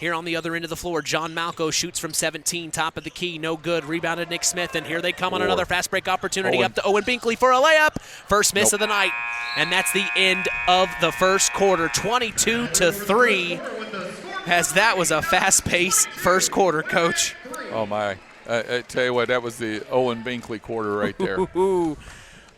Here on the other end of the floor, John Malco shoots from 17, top of the key, no good. Rebounded Nick Smith, and here they come on another fast break opportunity up to Owen Binkley for a layup. First miss of the night, and that's the end of the first quarter, 22-3, as that was a fast-paced first quarter, Coach. Oh, my. I tell you what, that was the Owen Binkley quarter right there.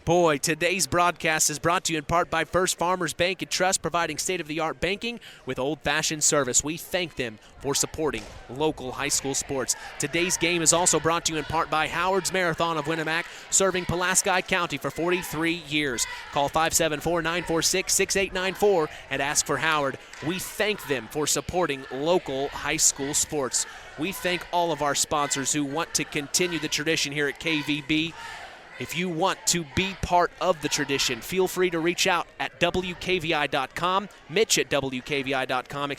Boy, today's broadcast is brought to you in part by First Farmers Bank and Trust, providing state-of-the-art banking with old-fashioned service. We thank them for supporting local high school sports. Today's game is also brought to you in part by Howard's Marathon of Winamac, serving Pulaski County for 43 years. Call 574-946-6894 and ask for Howard. We thank them for supporting local high school sports. We thank all of our sponsors who want to continue the tradition here at KVB. If you want to be part of the tradition, feel free to reach out at WKVI.com, Mitch at WKVI.com,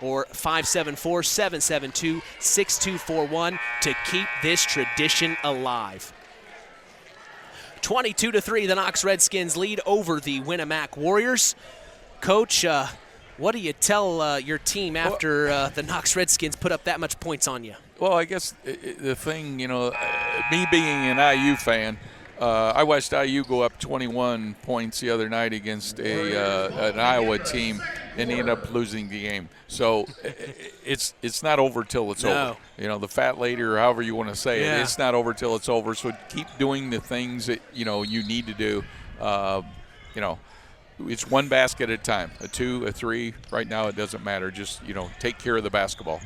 or 574-772-6241 to keep this tradition alive. 22-3, the Knox Redskins lead over the Winamac Warriors. Coach, what do you tell your team after the Knox Redskins put up that much points on you? Well, I guess the thing, me being an IU fan, I watched IU go up 21 points the other night against an Iowa team, and they ended up losing the game. So it's not over till it's over. The fat lady, or however you want to say it, it's not over till it's over. So keep doing the things that you need to do. It's one basket at a time, a 2, a 3. Right now it doesn't matter. Just take care of the basketball.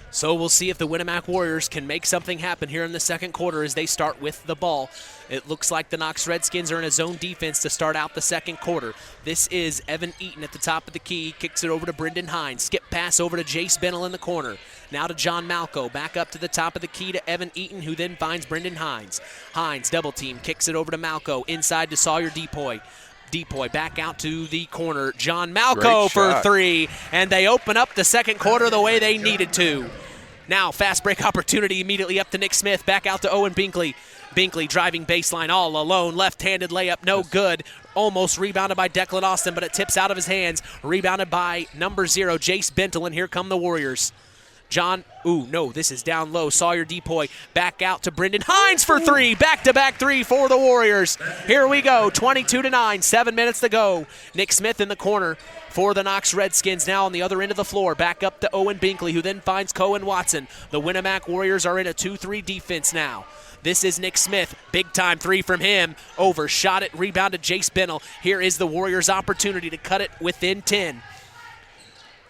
So we'll see if the Winamac Warriors can make something happen here in the second quarter as they start with the ball. It looks like the Knox Redskins are in a zone defense to start out the second quarter. This is Evan Eaton at the top of the key. Kicks it over to Brendan Hines. Skip pass over to Jace Bennell in the corner. Now to John Malco. Back up to the top of the key to Evan Eaton, who then finds Brendan Hines. Hines double team. Kicks it over to Malco. Inside to Sawyer Depoy. Depoy back out to the corner. John Malco for 3. And they open up the second quarter the way they needed to. Now, fast break opportunity immediately up to Nick Smith. Back out to Owen Binkley. Binkley driving baseline all alone. Left-handed layup, no good. Almost rebounded by Declan Austin, but it tips out of his hands. Rebounded by number 0, Jace Bentel, and here come the Warriors. This is down low. Sawyer Depoy back out to Brendan Hines for 3. Back-to-back 3 for the Warriors. Here we go, 22-9, 7 minutes to go. Nick Smith in the corner for the Knox Redskins. Now on the other end of the floor, back up to Owen Binkley, who then finds Cohen Watson. The Winamac Warriors are in a 2-3 defense now. This is Nick Smith. Big-time 3 from him. Overshot it, rebounded Jace Bennell. Here is the Warriors' opportunity to cut it within 10.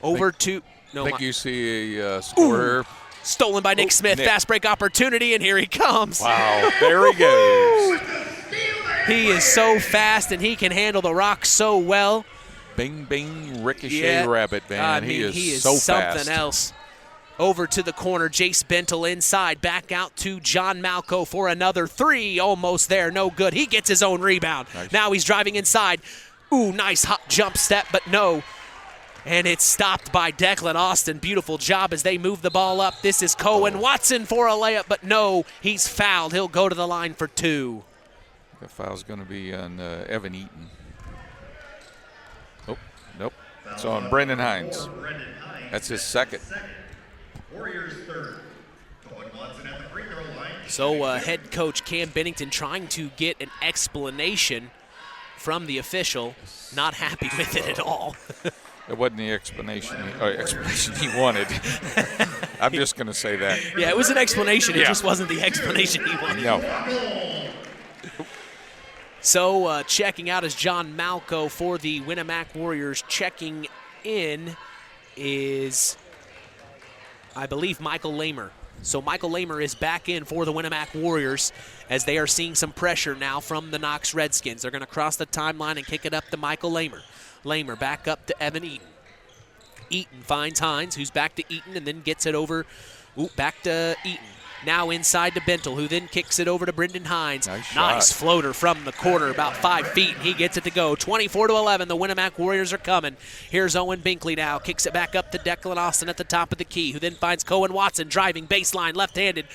I think you see a scorer. Stolen by Nick Smith. Fast break opportunity, and here he comes. Wow, there he goes. He is so fast, and he can handle the rock so well. Bing, bing, ricochet rabbit, man. He is so something fast. else. Over to the corner, Jace Bentel inside. Back out to John Malco for another 3. Almost there, no good. He gets his own rebound. Nice. Now he's driving inside. Nice hot jump step, but no. And it's stopped by Declan Austin. Beautiful job as they move the ball up. This is Cohen Watson for a layup, but no, he's fouled. He'll go to the line for 2. The foul's going to be on Evan Eaton. Nope. It's on Brendan Hines. That's his second. Warriors third. Cohen Watson at the free throw line. So head coach Cam Bennington trying to get an explanation from the official. Not happy with it at all. It wasn't the explanation he wanted. I'm just going to say that. Yeah, it was an explanation. It just wasn't the explanation he wanted. No. So checking out is John Malco for the Winamac Warriors. Checking in is, I believe, Michael Lamer. So Michael Lamer is back in for the Winamac Warriors as they are seeing some pressure now from the Knox Redskins. They're going to cross the timeline and kick it up to Michael Lamer. Lamer back up to Evan Eaton. Eaton finds Hines, who's back to Eaton, and then gets it over, back to Eaton. Now inside to Bentel, who then kicks it over to Brendan Hines. Nice floater from the corner, about 5 feet, and he gets it to go. 24-11, the Winamac Warriors are coming. Here's Owen Binkley now, kicks it back up to Declan Austin at the top of the key, who then finds Cohen Watson driving baseline, left-handed.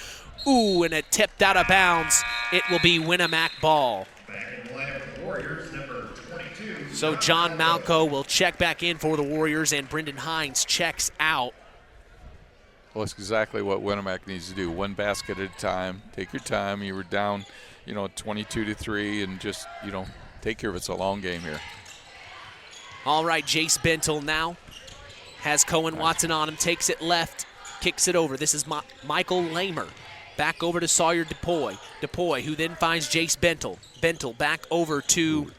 And it tipped out of bounds. It will be Winamac ball. So John Malco will check back in for the Warriors, and Brendan Hines checks out. Well, it's exactly what Winamac needs to do. One basket at a time. Take your time. You were down, 22-3, and just, take care of it. It's a long game here. All right, Jace Bentel now has Cohen Watson on him. Takes it left, kicks it over. This is Michael Lamer. Back over to Sawyer Depoy. Depoy, who then finds Jace Bentel. Bentel back over to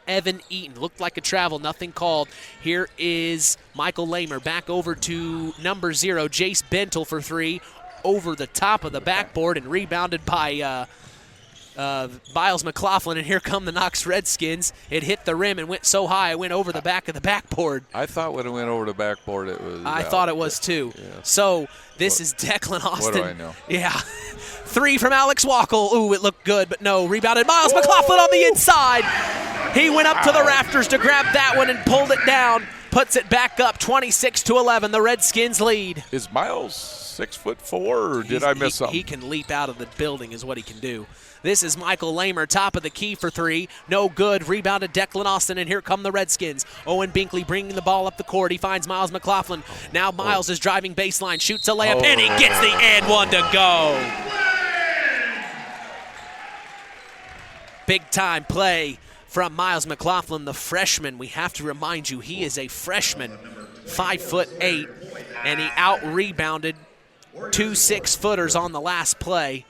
Evan Eaton. Looked like a travel, nothing called. Here is Michael Lamer back over to number 0, Jace Bentel for 3. Over the top of the backboard and rebounded by Biles McLaughlin. And here come the Knox Redskins. It hit the rim and went so high it went over the back of the backboard. I thought when it went over the backboard it was I thought it was too. Yeah. So this is Declan Austin. What do I know? Yeah. 3 from Alex Wackel. It looked good, but no. Rebounded Biles McLaughlin on the inside. He went up to the rafters to grab that one and pulled it down. Puts it back up 26-11. The Redskins lead. Is Miles 6'4", or did I miss something? He can leap out of the building is what he can do. This is Michael Lamer, top of the key for 3. No good. Rebounded Declan Austin, and here come the Redskins. Owen Binkley bringing the ball up the court. He finds Miles McLaughlin. Now Miles is driving baseline, shoots a layup, and he gets the and one to go. Big time play from Miles McLaughlin, the freshman. We have to remind you, he is a freshman, 5'8", and he out-rebounded 2 6-footers on the last play.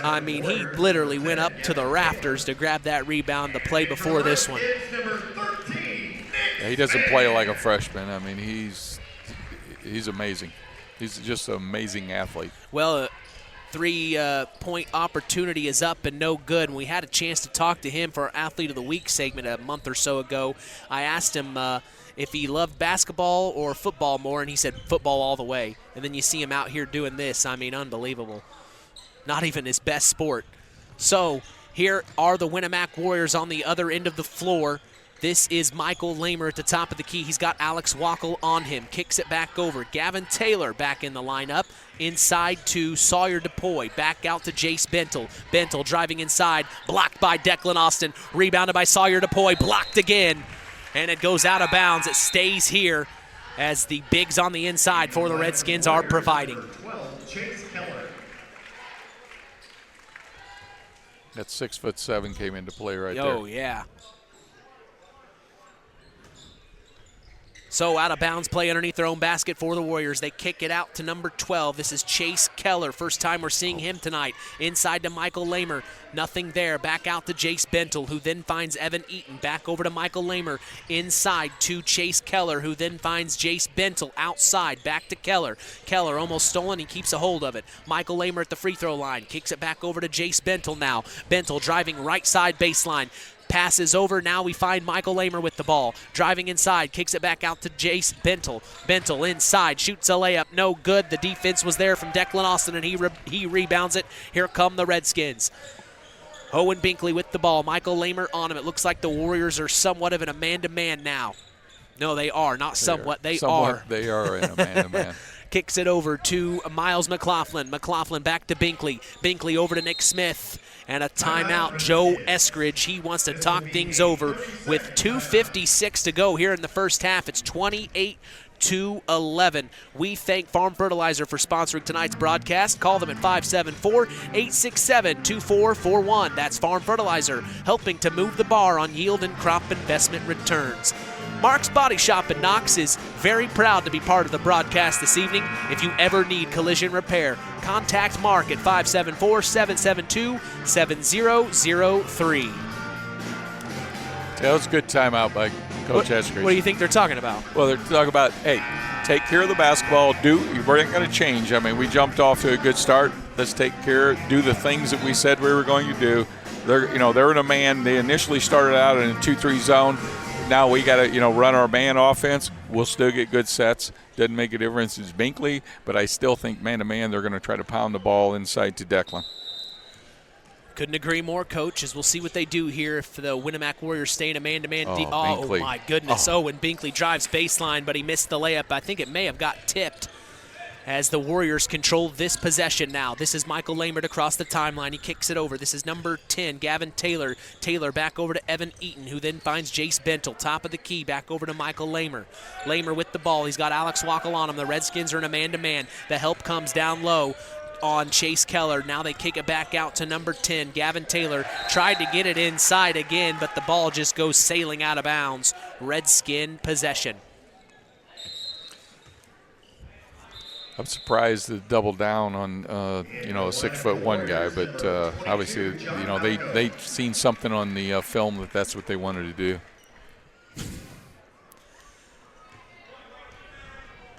I mean, he literally went up to the rafters to grab that rebound the play before this one. Yeah, he doesn't play like a freshman. I mean, he's amazing. He's just an amazing athlete. Well, three-point opportunity is up and no good. And we had a chance to talk to him for our Athlete of the Week segment a month or so ago. I asked him if he loved basketball or football more, and he said football all the way. And then you see him out here doing this. I mean, unbelievable. Not even his best sport. So here are the Winamac Warriors on the other end of the floor. This is Michael Lamer at the top of the key. He's got Alex Wackel on him. Kicks it back over. Gavin Taylor back in the lineup. Inside to Sawyer DePoy. Back out to Jace Bentel. Bentel driving inside. Blocked by Declan Austin. Rebounded by Sawyer DePoy. Blocked again. And it goes out of bounds. It stays here as the bigs on the inside for the Redskins are providing. 12, Chase Keller. That 6'7" came into play right there. Oh, yeah. So out of bounds play underneath their own basket for the Warriors. They kick it out to number 12. This is Chase Keller. First time we're seeing him tonight. Inside to Michael Lamer. Nothing there. Back out to Jace Bentel, who then finds Evan Eaton. Back over to Michael Lamer. Inside to Chase Keller, who then finds Jace Bentel. Outside. Back to Keller. Keller almost stolen. He keeps a hold of it. Michael Lamer at the free throw line. Kicks it back over to Jace Bentel now. Bentel driving right side baseline. Passes over. Now we find Michael Lamer with the ball. Driving inside. Kicks it back out to Jace Bentel. Bentel inside. Shoots a layup. No good. The defense was there from Declan Austin, and he rebounds it. Here come the Redskins. Owen Binkley with the ball. Michael Lamer on him. It looks like the Warriors are somewhat of an a man-to-man now. No, they are. Not somewhat. They are. They are in a man-to-man. Kicks it over to Miles McLaughlin. McLaughlin back to Binkley. Binkley over to Nick Smith. And a timeout, Joe Eskridge. He wants to talk things over with 2:56 to go here in the first half. It's 28-11. We thank Farm Fertilizer for sponsoring tonight's broadcast. Call them at 574-867-2441. That's Farm Fertilizer, helping to move the bar on yield and crop investment returns. Mark's Body Shop in Knox is very proud to be part of the broadcast this evening. If you ever need collision repair, contact Mark at 574-772-7003. That was a good timeout by Coach Eskridge. What do you think they're talking about? Well, they're talking about, hey, take care of the basketball. We're not going to change. I mean, we jumped off to a good start. Let's take care, do the things that we said we were going to do. They're in a man. They initially started out in a 2-3 zone. Now we got to, run our man offense. We'll still get good sets. Doesn't make a difference. It's Binkley, but I still think man-to-man they're going to try to pound the ball inside to Declan. Couldn't agree more, Coach, as we'll see what they do here if the Winamac Warriors stay in a man-to-man. Oh, my goodness. Owen Binkley drives baseline, but he missed the layup. I think it may have got tipped as the Warriors control this possession now. This is Michael Lamert across the timeline. He kicks it over. This is number 10, Gavin Taylor. Taylor back over to Evan Eaton, who then finds Jace Bentel. Top of the key, back over to Michael Lamer. Lamer with the ball. He's got Alex Wackel on him. The Redskins are in a man-to-man. The help comes down low on Chase Keller. Now they kick it back out to number 10, Gavin Taylor. Tried to get it inside again, but the ball just goes sailing out of bounds. Redskin possession. I'm surprised to double down on, a 6'1" guy, but obviously, they've seen something on the film that's what they wanted to do.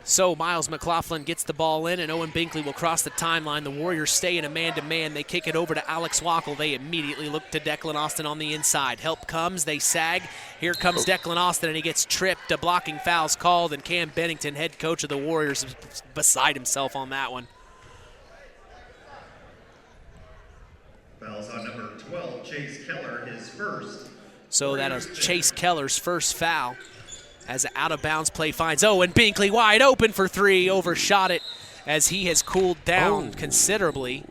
So Miles McLaughlin gets the ball in, and Owen Binkley will cross the timeline. The Warriors stay in a man-to-man. They kick it over to Alex Wackel. They immediately look to Declan Austin on the inside. Help comes. They sag. Here comes Declan Austin, and he gets tripped. A blocking foul's called, and Cam Bennington, head coach of the Warriors, is beside himself on that one. Fouls on number 12, Chase Keller, his first. So that is Chase Keller's first foul. As an out-of-bounds play finds Owen Binkley wide open for three. Overshot it as he has cooled down considerably.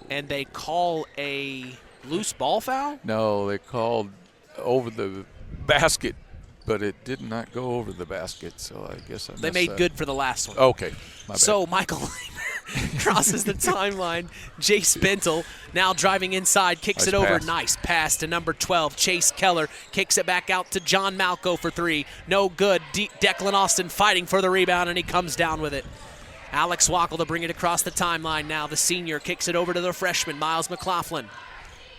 And they call a loose ball foul? No, they called over the basket, but it did not go over the basket, so I guess I missed They made that. good for the last one. Okay, my bad. So Michael crosses the timeline. Jace Bentel now driving inside, kicks Nice it over. pass. Nice pass to number 12, Chase Keller. Kicks it back out to John Malco for three. No good. Declan Austin fighting for the rebound, and he comes down with it. Alex Wackel to bring it across the timeline now. The senior kicks it over to the freshman, Miles McLaughlin.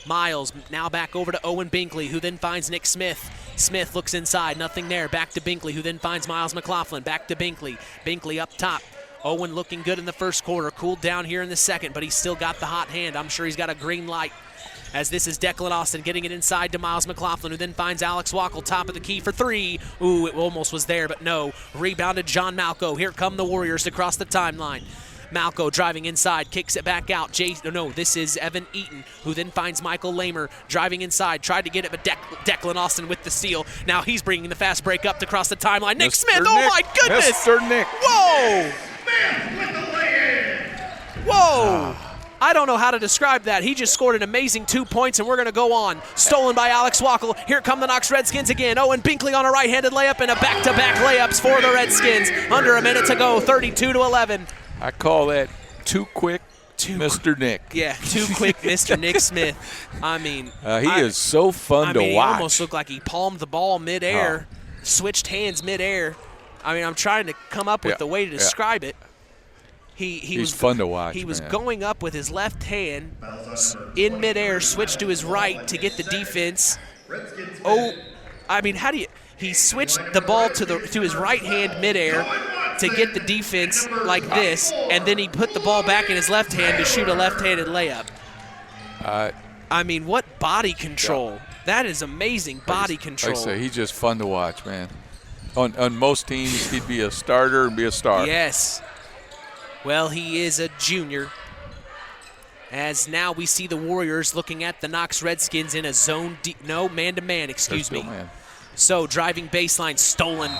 Miles now back over to Owen Binkley, who then finds Nick Smith. Smith looks inside, nothing there. Back to Binkley, who then finds Miles McLaughlin. Back to Binkley. Binkley up top. Owen looking good in the first quarter, cooled down here in the second, but he's still got the hot hand. I'm sure he's got a green light. As this is Declan Austin getting it inside to Miles McLaughlin, who then finds Alex Wackel, top of the key for three. Ooh, it almost was there, but no. Rebounded John Malco. Here come the Warriors across the timeline. Malco driving inside, kicks it back out. This is Evan Eaton, who then finds Michael Lamer driving inside, tried to get it, but Declan Austin with the steal. Now he's bringing the fast break up to cross the timeline. Nick Smith, oh my goodness! Mr. Nick. Whoa! Whoa! I don't know how to describe that. He just scored an amazing 2 points, and we're going to go on. Stolen by Alex Wackel. Here come the Knox Redskins again. Owen Binkley on a right-handed layup and a back-to-back layups for the Redskins. Under a minute to go, 32-11. I call that too quick, Mr. Nick. Yeah, too quick, Mr. Nick Smith. I mean, he is so fun to watch. He almost looked like he palmed the ball midair, switched hands midair. I mean, I'm trying to come up with the way to describe it. He was fun to watch. He was going up with his left hand in midair, switched to his right to get the defense. Oh, I mean, how do you? He switched the ball to his right hand midair to get the defense like this, and then he put the ball back in his left hand to shoot a left-handed layup. I mean, what body control? Yeah. That is amazing body control. Like I say, he's just fun to watch, man. On most teams, he'd be a starter and be a star. Yes. Well, he is a junior. As now we see the Warriors looking at the Knox Redskins in a zone man-to-man, excuse me. Man. So driving baseline, stolen.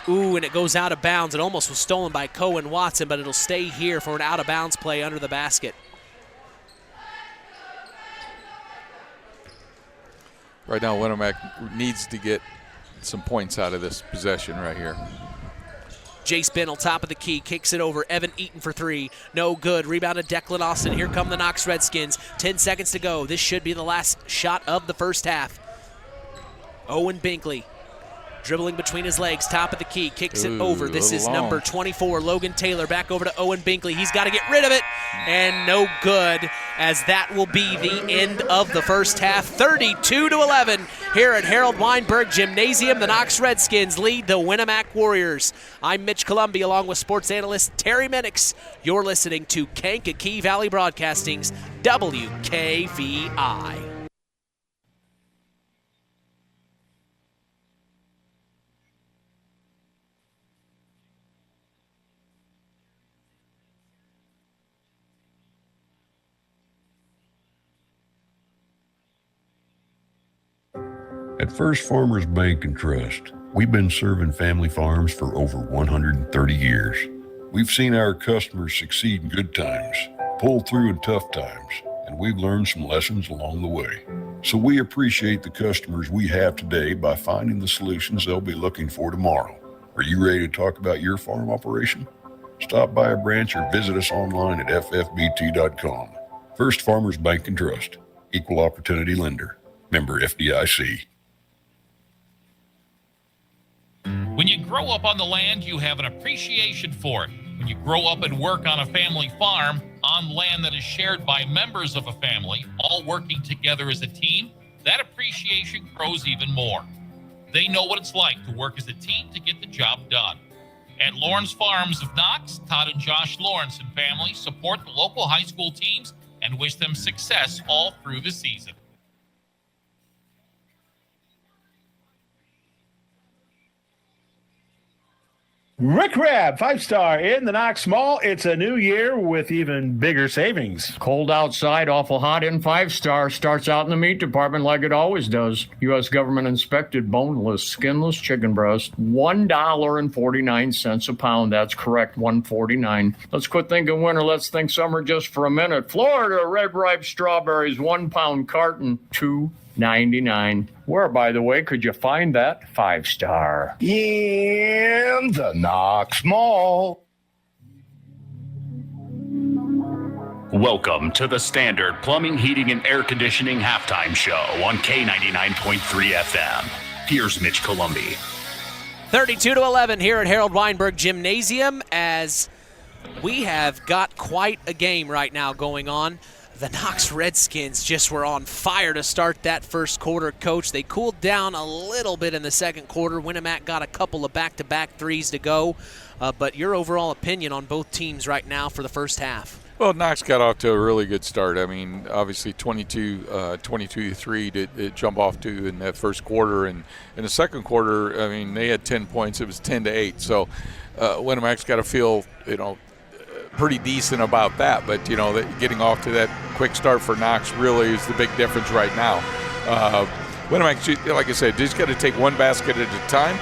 Ooh, and it goes out of bounds. It almost was stolen by Cohen Watson, but it'll stay here for an out-of-bounds play under the basket. Right now, Winamac needs to get some points out of this possession right here. Jace Binnell, top of the key, kicks it over. Evan Eaton for three. No good. Rebounded Declan Austin. Here come the Knox Redskins. 10 seconds to go. This should be the last shot of the first half. Owen Binkley. Dribbling between his legs, top of the key, kicks it over. This is number 24, Logan Taylor, back over to Owen Binkley. He's got to get rid of it, and no good, as that will be the end of the first half. 32-11 here at Harold Weinberg Gymnasium. The Knox Redskins lead the Winamac Warriors. I'm Mitch Columbia, along with sports analyst Terry Minix. You're listening to Kankakee Valley Broadcasting's WKVI. At First Farmers Bank and Trust, we've been serving family farms for over 130 years. We've seen our customers succeed in good times, pull through in tough times, and we've learned some lessons along the way. So we appreciate the customers we have today by finding the solutions they'll be looking for tomorrow. Are you ready to talk about your farm operation? Stop by a branch or visit us online at ffbt.com. First Farmers Bank and Trust, Equal Opportunity Lender, member FDIC. When you grow up on the land, you have an appreciation for it. When you grow up and work on a family farm, on land that is shared by members of a family, all working together as a team, that appreciation grows even more. They know what it's like to work as a team to get the job done. At Lawrence Farms of Knox, Todd and Josh Lawrence and family support the local high school teams and wish them success all through the season. Rick Rabb, 5-star in the Knox Mall. It's a new year with even bigger savings. Cold outside, awful hot in 5-star. Starts out in the meat department like it always does. U.S. government inspected boneless, skinless chicken breast, $1.49 a pound. That's correct, $1.49. Let's quit thinking winter. Let's think summer just for a minute. Florida red ripe strawberries, 1 pound carton, $2.99. Where, by the way, could you find that 5-star? In the Knox Mall. Welcome to the Standard Plumbing, Heating, and Air Conditioning Halftime Show on K99.3 FM. Here's Mitch Columbia. 32-11 here at Harold Weinberg Gymnasium, as we have got quite a game right now going on. The Knox Redskins just were on fire to start that first quarter, Coach. They cooled down a little bit in the second quarter. Winamac got a couple of back-to-back threes to go. but your overall opinion on both teams right now for the first half? Well, Knox got off to a really good start. I mean, obviously 22-3 to jump off to in that first quarter. And in the second quarter, I mean, they had 10 points. It was 10-8. So Winamac's got to feel, pretty decent about that. But, getting off to that quick start for Knox really is the big difference right now. Winamac, like I said, just got to take one basket at a time.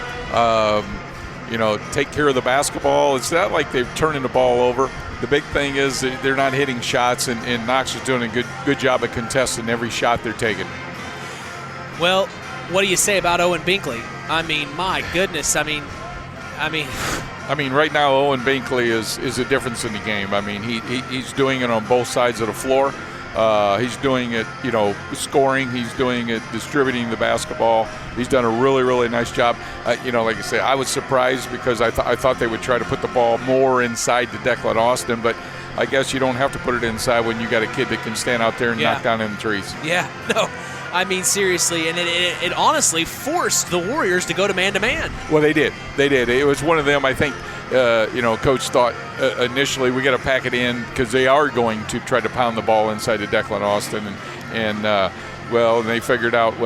Take care of the basketball. It's not like they're turning the ball over. The big thing is they're not hitting shots, and Knox is doing a good job of contesting every shot they're taking. Well, what do you say about Owen Binkley? I mean, my goodness. I mean, right now Owen Binkley is a difference in the game. I mean, he's doing it on both sides of the floor. He's doing it, scoring. He's doing it, distributing the basketball. He's done a really, really nice job. Like I say, I was surprised because I thought they would try to put the ball more inside to Declan Austin, but I guess you don't have to put it inside when you got a kid that can stand out there and knock down them threes. Yeah, no. I mean, seriously, and it honestly forced the Warriors to go to man-to-man. Well, they did. It was one of them, I think, Coach thought initially we got to pack it in because they are going to try to pound the ball inside to Declan Austin. And they figured out,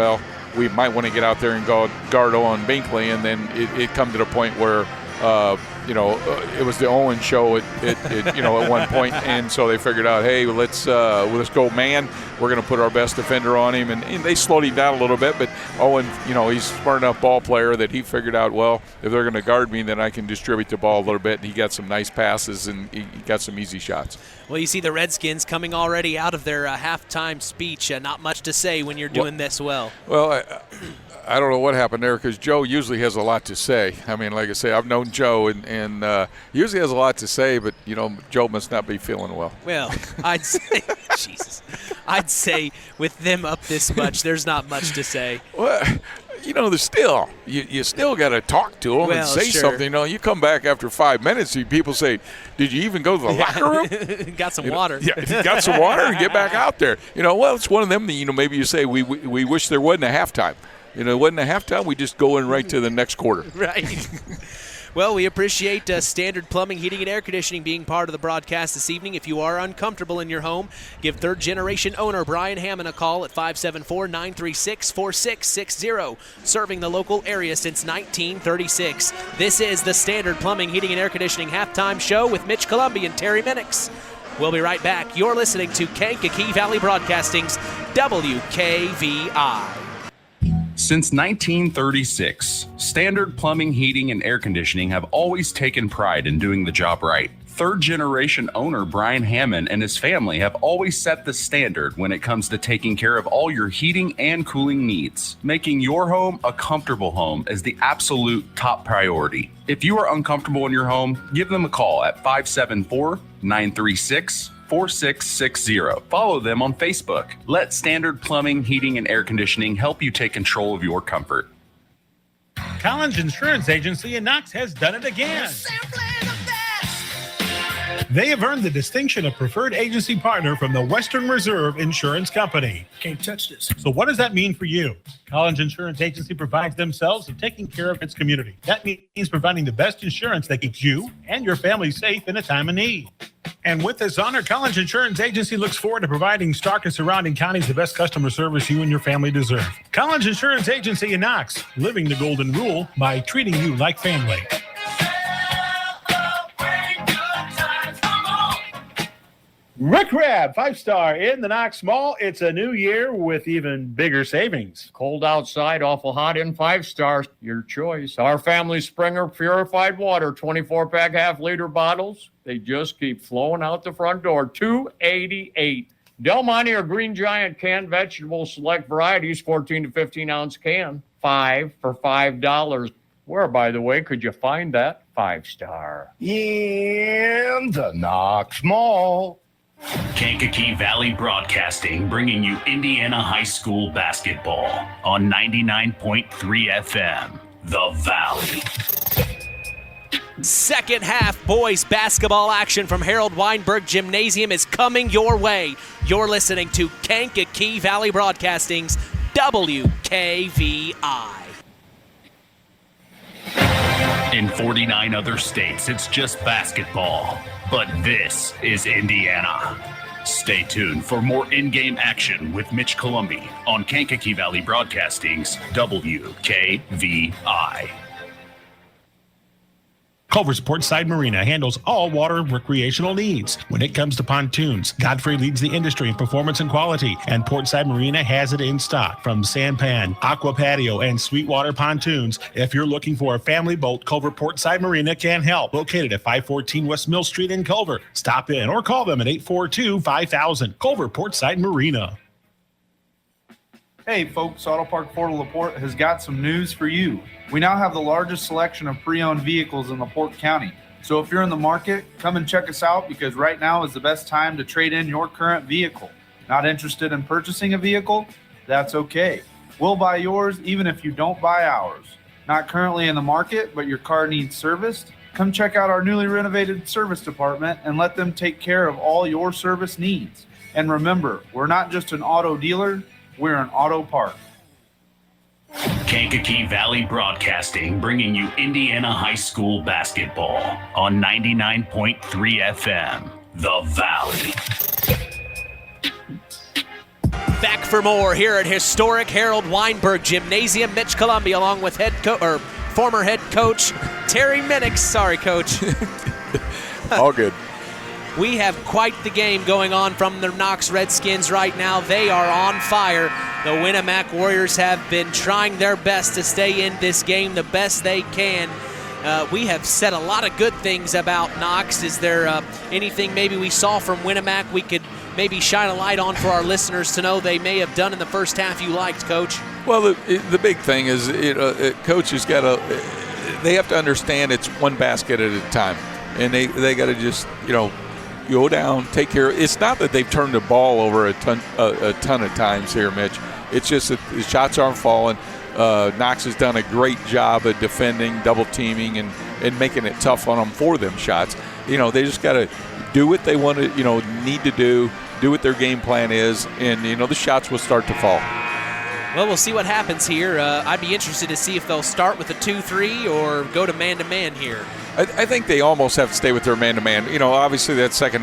we might want to get out there and guard Owen Binkley. And then it come to the point where, it was the Owen show at one point. And so they figured out, hey, let's go man. We're going to put our best defender on him. And they slowed him down a little bit. But Owen, he's a smart enough ball player that he figured out, if they're going to guard me, then I can distribute the ball a little bit. And he got some nice passes and he got some easy shots. Well, you see the Redskins coming already out of their halftime speech. Not much to say when you're doing this well. Well, I don't know what happened there because Joe usually has a lot to say. I mean, like I say, I've known Joe and usually has a lot to say, but, Joe must not be feeling well. Well, I'd say, I'd say with them up this much, there's not much to say. Well, there's still, you still got to talk to them and say something. You come back after 5 minutes, people say, did you even go to the locker room? Got some water. Yeah, got some water and get back out there. It's one of them that, maybe you say, we wish there wasn't a halftime. It wasn't a halftime. We just go in right to the next quarter. Right. Well, we appreciate Standard Plumbing, Heating, and Air Conditioning being part of the broadcast this evening. If you are uncomfortable in your home, give third-generation owner Brian Hammond a call at 574-936-4660. Serving the local area since 1936. This is the Standard Plumbing, Heating, and Air Conditioning halftime show with Mitch Columby and Terry Minix. We'll be right back. You're listening to Kankakee Valley Broadcasting's WKVI. Since 1936, Standard Plumbing, Heating, and Air Conditioning have always taken pride in doing the job right. Third-generation owner Brian Hammond and his family have always set the standard when it comes to taking care of all your heating and cooling needs. Making your home a comfortable home is the absolute top priority. If you are uncomfortable in your home, give them a call at 574-936-4660. Follow them on Facebook. Let Standard Plumbing, Heating, and Air Conditioning help you take control of your comfort. Collins Insurance Agency in Knox has done it again. They have earned the distinction of preferred agency partner from the Western Reserve Insurance Company. Can't touch this. So what does that mean for you? Collins Insurance Agency provides themselves of taking care of its community. That means providing the best insurance that keeps you and your family safe in a time of need. And with this honor, Collins Insurance Agency looks forward to providing Stark and surrounding counties the best customer service you and your family deserve. Collins Insurance Agency in Knox, living the golden rule by treating you like family. Rick Rab, 5-star in the Knox Mall. It's a new year with even bigger savings. Cold outside, awful hot in 5-star. Your choice. Our family Springer purified water, 24-pack half-liter bottles. They just keep flowing out the front door. $2.88. Del Monte or Green Giant canned vegetables, select varieties, 14 to 15-ounce can. 5 for $5. Where, by the way, could you find that 5-star? In the Knox Mall. Kankakee Valley Broadcasting, bringing you Indiana High School basketball on 99.3 FM, The Valley. Second half boys basketball action from Harold Weinberg Gymnasium is coming your way. You're listening to Kankakee Valley Broadcasting's WKVI. In 49 other states, it's just basketball. But this is Indiana. Stay tuned for more in-game action with Mitch Columbi on Kankakee Valley Broadcasting's WKVI. Culver's Portside Marina handles all water recreational needs. When it comes to pontoons, Godfrey leads the industry in performance and quality, and Portside Marina has it in stock. From sampan, aqua patio, and sweetwater pontoons, if you're looking for a family boat, Culver Portside Marina can help. Located at 514 West Mill Street in Culver. Stop in or call them at 842-5000. Culver Portside Marina. Hey folks, Auto Park Fort LaPorte has got some news for you. We now have the largest selection of pre-owned vehicles in LaPorte County. So if you're in the market, come and check us out because right now is the best time to trade in your current vehicle. Not interested in purchasing a vehicle? That's okay. We'll buy yours even if you don't buy ours. Not currently in the market, but your car needs serviced? Come check out our newly renovated service department and let them take care of all your service needs. And remember, we're not just an auto dealer, we're an auto park. Kankakee Valley Broadcasting, bringing you Indiana High School basketball on 99.3 FM, The Valley. Back for more here at historic Harold Weinberg Gymnasium. Mitch Columbi along with former head coach Terry Minix. Sorry, Coach. All good. We have quite the game going on from the Knox Redskins right now. They are on fire. The Winamac Warriors have been trying their best to stay in this game the best they can. We have said a lot of good things about Knox. Is there anything maybe we saw from Winamac we could maybe shine a light on for our listeners to know they may have done in the first half you liked, Coach? Well, the big thing is Coach has got to – they have to understand it's one basket at a time. And they got to just, go down, take care. It's not that they've turned the ball over a ton of times here, Mitch. It's just that the shots aren't falling. Knox has done a great job of defending, double teaming, and making it tough on them for them shots. They just got to do what they want to, need to do what their game plan is, and the shots will start to fall. Well, we'll see what happens here. I'd be interested to see if they'll start with a 2-3 or go to man-to-man here. I think they almost have to stay with their man-to-man. Obviously that second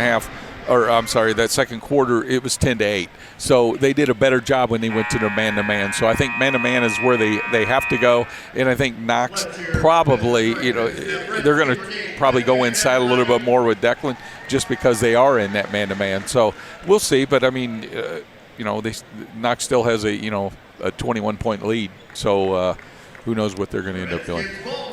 quarter, it was 10-8. So they did a better job when they went to their man-to-man. So I think man-to-man is where they have to go. And I think Knox probably, they're going to probably go inside a little bit more with Declan just because they are in that man-to-man. So we'll see. But, I mean, Knox still has a 21-point lead. So who knows what they're going to end up doing.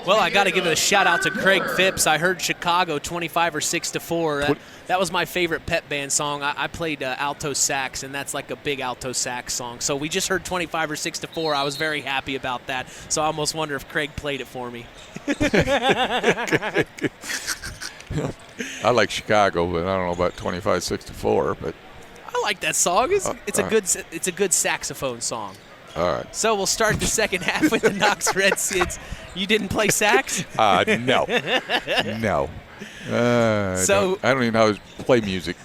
Well, I got to give a shout-out to Craig Phipps. I heard Chicago 25 or 6-4. That was my favorite pep band song. I played alto sax, and that's like a big alto sax song. So we just heard 25 or 6-4. I was very happy about that. So I almost wonder if Craig played it for me. I like Chicago, but I don't know about 25-6-4. But I like that song. It's a good saxophone song. All right. So we'll start the second half with the Knox Redskins. You didn't play sax? No. No. I don't even know how to play music.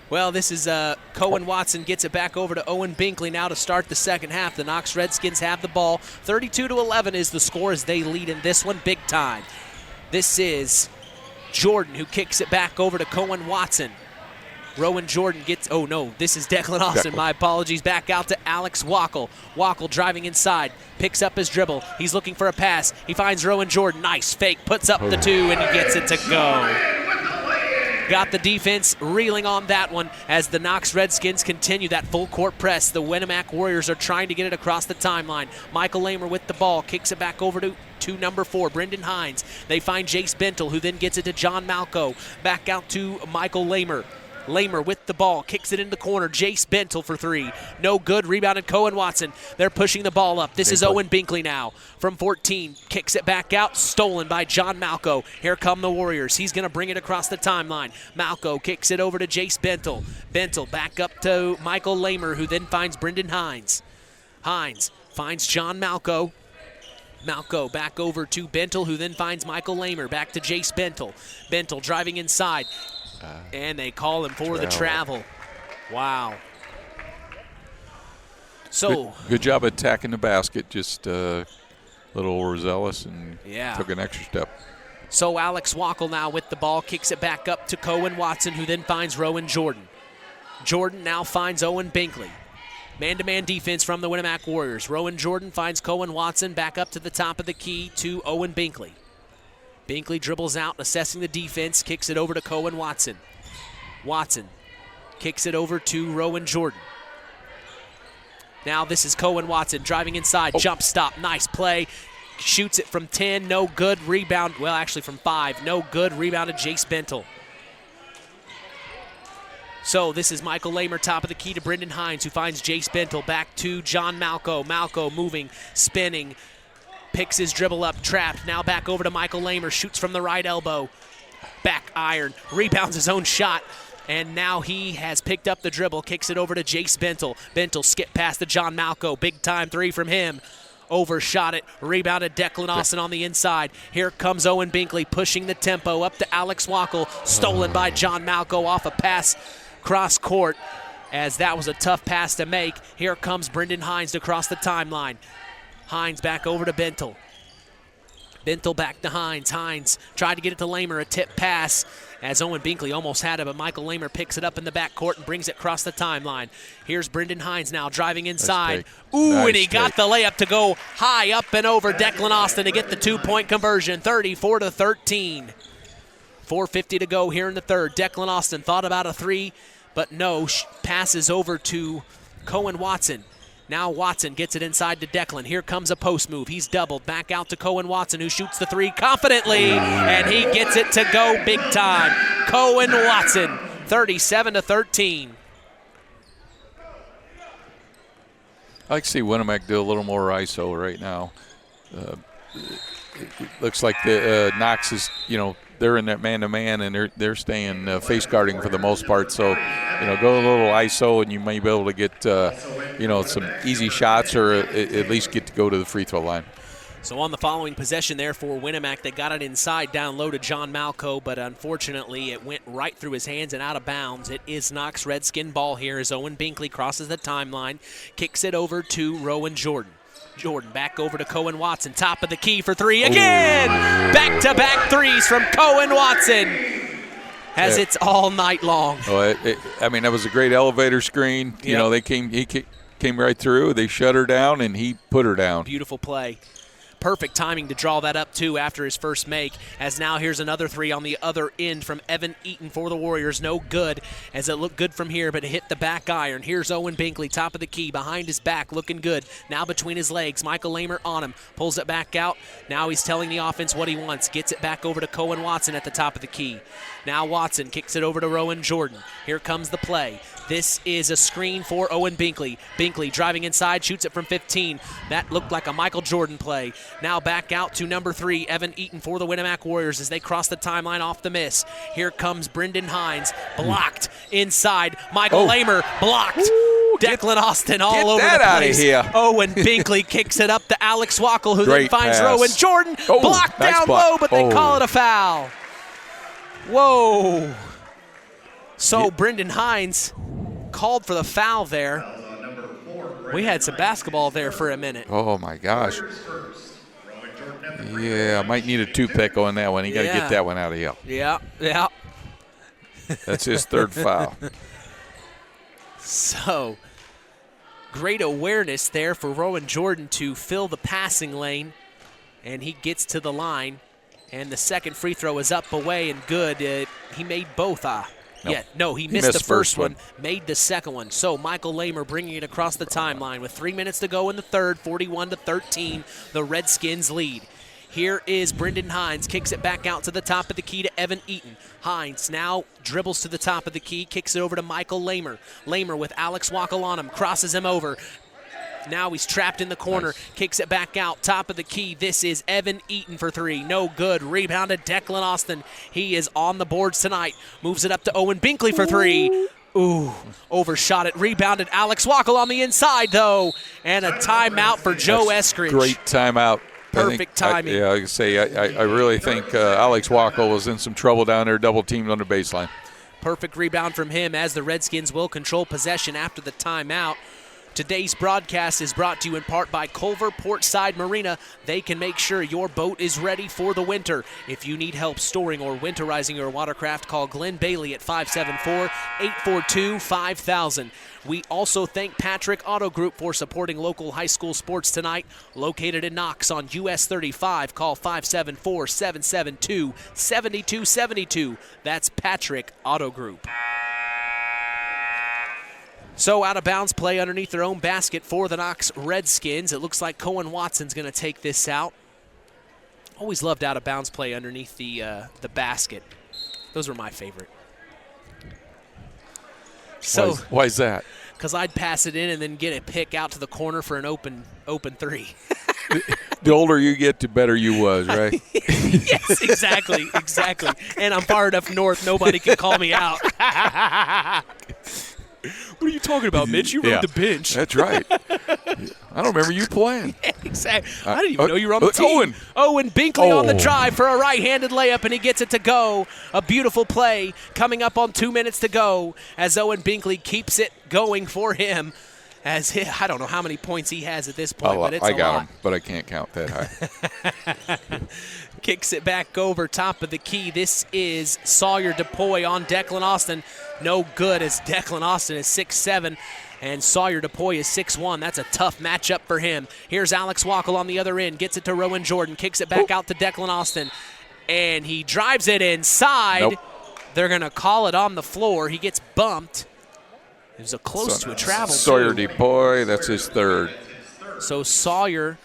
Well, this is Cohen Watson gets it back over to Owen Binkley now to start the second half. The Knox Redskins have the ball. 32-11 is the score as they lead in this one big time. This is Jordan who kicks it back over to Cohen Watson. Rowan Jordan gets, this is Declan Austin. My apologies. Back out to Alex Wackel. Wackel driving inside, picks up his dribble. He's looking for a pass. He finds Rowan Jordan. Nice fake, puts up the 2, and he gets it to go. Got the defense reeling on that one as the Knox Redskins continue that full court press. The Winamac Warriors are trying to get it across the timeline. Michael Lamer with the ball, kicks it back over to number 4, Brendan Hines. They find Jace Bentel, who then gets it to John Malco. Back out to Michael Lamer. Lamer with the ball, kicks it in the corner. Jace Bentel for 3. No good. Rebounded Cohen Watson. They're pushing the ball up. This is Owen Binkley now from 14. Kicks it back out. Stolen by John Malco. Here come the Warriors. He's going to bring it across the timeline. Malco kicks it over to Jace Bentel. Bentel back up to Michael Lamer, who then finds Brendan Hines. Hines finds John Malco. Malco back over to Bentel, who then finds Michael Lamer. Back to Jace Bentel. Bentel driving inside. And they call him for the travel. Wow. So good job attacking the basket. Just little overzealous and Yeah. took an extra step. So Alex Wackel now with the ball, kicks it back up to Cohen Watson, who then finds Rowan Jordan. Jordan now finds Owen Binkley. Man-to-man defense from the Winamac Warriors. Rowan Jordan finds Cohen Watson back up to the top of the key to Owen Binkley. Binkley dribbles out, assessing the defense, kicks it over to Cohen Watson. Watson kicks it over to Rowan Jordan. Now this is Cohen Watson driving inside, jump stop, nice play. Shoots it from 10, no good, rebound, well actually from 5, no good, rebounded Jace Bentel. So this is Michael Lamer, top of the key to Brendan Hines, who finds Jace Bentel, back to John Malco. Malco moving, spinning, picks his dribble up, trapped, now back over to Michael Lamer, shoots from the right elbow, back iron, rebounds his own shot, and now he has picked up the dribble, kicks it over to Jace Bentel. Bentel skip past to John Malco, big time three from him. Overshot it, rebounded Declan Austin on the inside. Here comes Owen Binkley pushing the tempo up to Alex Wackel, stolen by John Malco off a pass cross court, as that was a tough pass to make. Here comes Brendan Hines to cross the timeline. Hines back over to Bentel. Bentel back to Hines. Hines tried to get it to Lamer, a tip pass as Owen Binkley almost had it, but Michael Lamer picks it up in the backcourt and brings it across the timeline. Here's Brendan Hines now driving inside. And he got the layup to go high up and over Declan Austin to get the 2-point conversion, 34-13. 4:50 to go here in the third. Declan Austin thought about a three, but no, passes over to Cohen Watson. Now Watson gets it inside to Declan. Here comes a post move. He's doubled. Back out to Cohen Watson, who shoots the three confidently, and he gets it to go big time. Cohen Watson, 37-13. I like to see Winamac do a little more ISO right now. It looks like the Knox is, they're in that man-to-man, and they're staying face guarding for the most part. So, go a little ISO, and you may be able to get, some easy shots, or at least get to go to the free throw line. So on the following possession there for Winamac, they got it inside, down low to John Malco, but unfortunately it went right through his hands and out of bounds. It is Knox Redskin ball here as Owen Binkley crosses the timeline, kicks it over to Rowan Jordan. Jordan back over to Cohen Watson, top of the key for three again. Back-to-back threes from Cohen Watson, as it's all night long. Oh, that was a great elevator screen. Yep. He came right through. They shut her down, and he put her down. Beautiful play. Perfect timing to draw that up, too, after his first make, as now here's another three on the other end from Evan Eaton for the Warriors. No good, as it looked good from here, but it hit the back iron. Here's Owen Binkley, top of the key, behind his back, looking good. Now between his legs, Michael Lamer on him, pulls it back out. Now he's telling the offense what he wants. Gets it back over to Cohen Watson at the top of the key. Now Watson kicks it over to Rowan Jordan. Here comes the play. This is a screen for Owen Binkley. Binkley driving inside, shoots it from 15. That looked like a Michael Jordan play. Now back out to number 3, Evan Eaton for the Winamac Warriors as they cross the timeline off the miss. Here comes Brendan Hines, blocked inside. Michael Lamer blocked. Declan Austin all over the place. Here. Owen Binkley kicks it up to Alex Wackel, who Great then finds pass. Rowan Jordan. Blocked nice down block. low, but they call it a foul. Whoa. So Brendan Hines called for the foul there. We had some basketball there for a minute. Oh, my gosh. Yeah, might need a toothpick on that one. You got to get that one out of here. Yeah. That's his third foul. So, great awareness there for Rowan Jordan to fill the passing lane, and he gets to the line, and the second free throw is up, away, and good. He made both. He missed the first one, made the second one. So Michael Lamer bringing it across the timeline with 3 minutes to go in the third, 41-13, the Redskins lead. Here is Brendan Hines, kicks it back out to the top of the key to Evan Eaton. Hines now dribbles to the top of the key, kicks it over to Michael Lamer. Lamer with Alex Wackel on him, crosses him over. Now he's trapped in the corner, kicks it back out, top of the key. This is Evan Eaton for three, no good. Rebounded Declan Austin. He is on the boards tonight. Moves it up to Owen Binkley for three. Overshot it, rebounded Alex Wackel on the inside though. And a timeout for Joe Eskridge. Great timeout. Perfect timing. I really think Alex Wackel was in some trouble down there, double teamed on the baseline. Perfect rebound from him as the Redskins will control possession after the timeout. Today's broadcast is brought to you in part by Culver Portside Marina. They can make sure your boat is ready for the winter. If you need help storing or winterizing your watercraft, call Glenn Bailey at 574-842-5000. We also thank Patrick Auto Group for supporting local high school sports tonight. Located in Knox on US 35, call 574-772-7272. That's Patrick Auto Group. So out of bounds play underneath their own basket for the Knox Redskins. It looks like Cohen Watson's going to take this out. Always loved out of bounds play underneath the basket. Those were my favorite. So why is that? Because I'd pass it in and then get a pick out to the corner for an open three. The older you get, the better you was, right? Yes, exactly. And I'm far enough north, nobody can call me out. What are you talking about, Mitch? You rode the bench. That's right. I don't remember you playing. Yeah, exactly. I didn't even know you were on the team. Owen Binkley on the drive for a right-handed layup, and he gets it to go. A beautiful play coming up on 2 minutes to go as Owen Binkley keeps it going for him. I don't know how many points he has at this point, but it's a lot. I got him, but I can't count that high. Kicks it back over top of the key. This is Sawyer DePoy on Declan Austin. No good as Declan Austin is 6'7", and Sawyer DePoy is 6'1". That's a tough matchup for him. Here's Alex Wackel on the other end. Gets it to Rowan Jordan. Kicks it back out to Declan Austin. And he drives it inside. Nope. They're going to call it on the floor. He gets bumped. It was close to a travel. Sawyer DePoy, that's his third. So Sawyer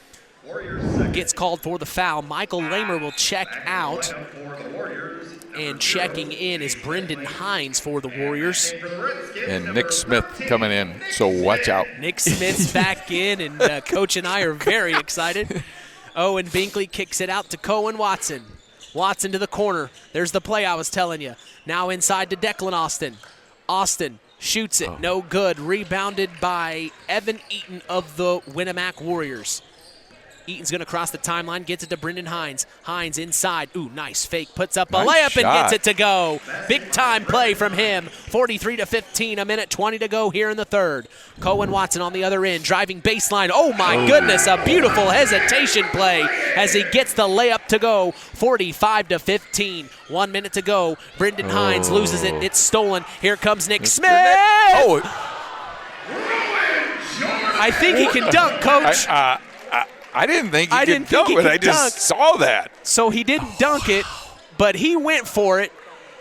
gets called for the foul. Michael Lamer will check out. And checking in is Brendan Hines for the Warriors. And Nick Smith coming in, so watch out. Nick Smith's back in, and Coach and I are very excited. Owen Binkley kicks it out to Cohen Watson. Watson to the corner. There's the play I was telling you. Now inside to Declan Austin. Austin shoots it, no good. Rebounded by Evan Eaton of the Winamac Warriors. Eaton's going to cross the timeline, gets it to Brendan Hines. Hines inside. Ooh, nice fake. Puts up a layup and gets it to go. Big time play from him. 43-15, a minute 20 to go here in the third. Cohen Watson on the other end, driving baseline. Oh my goodness, a beautiful hesitation play as he gets the layup to go. 45-15, 1 minute to go. Brendan Hines loses it. It's stolen. Here comes Nick Smith. I think he can dunk, Coach. I didn't think he could dunk it. I just saw that. So he didn't dunk it, but he went for it.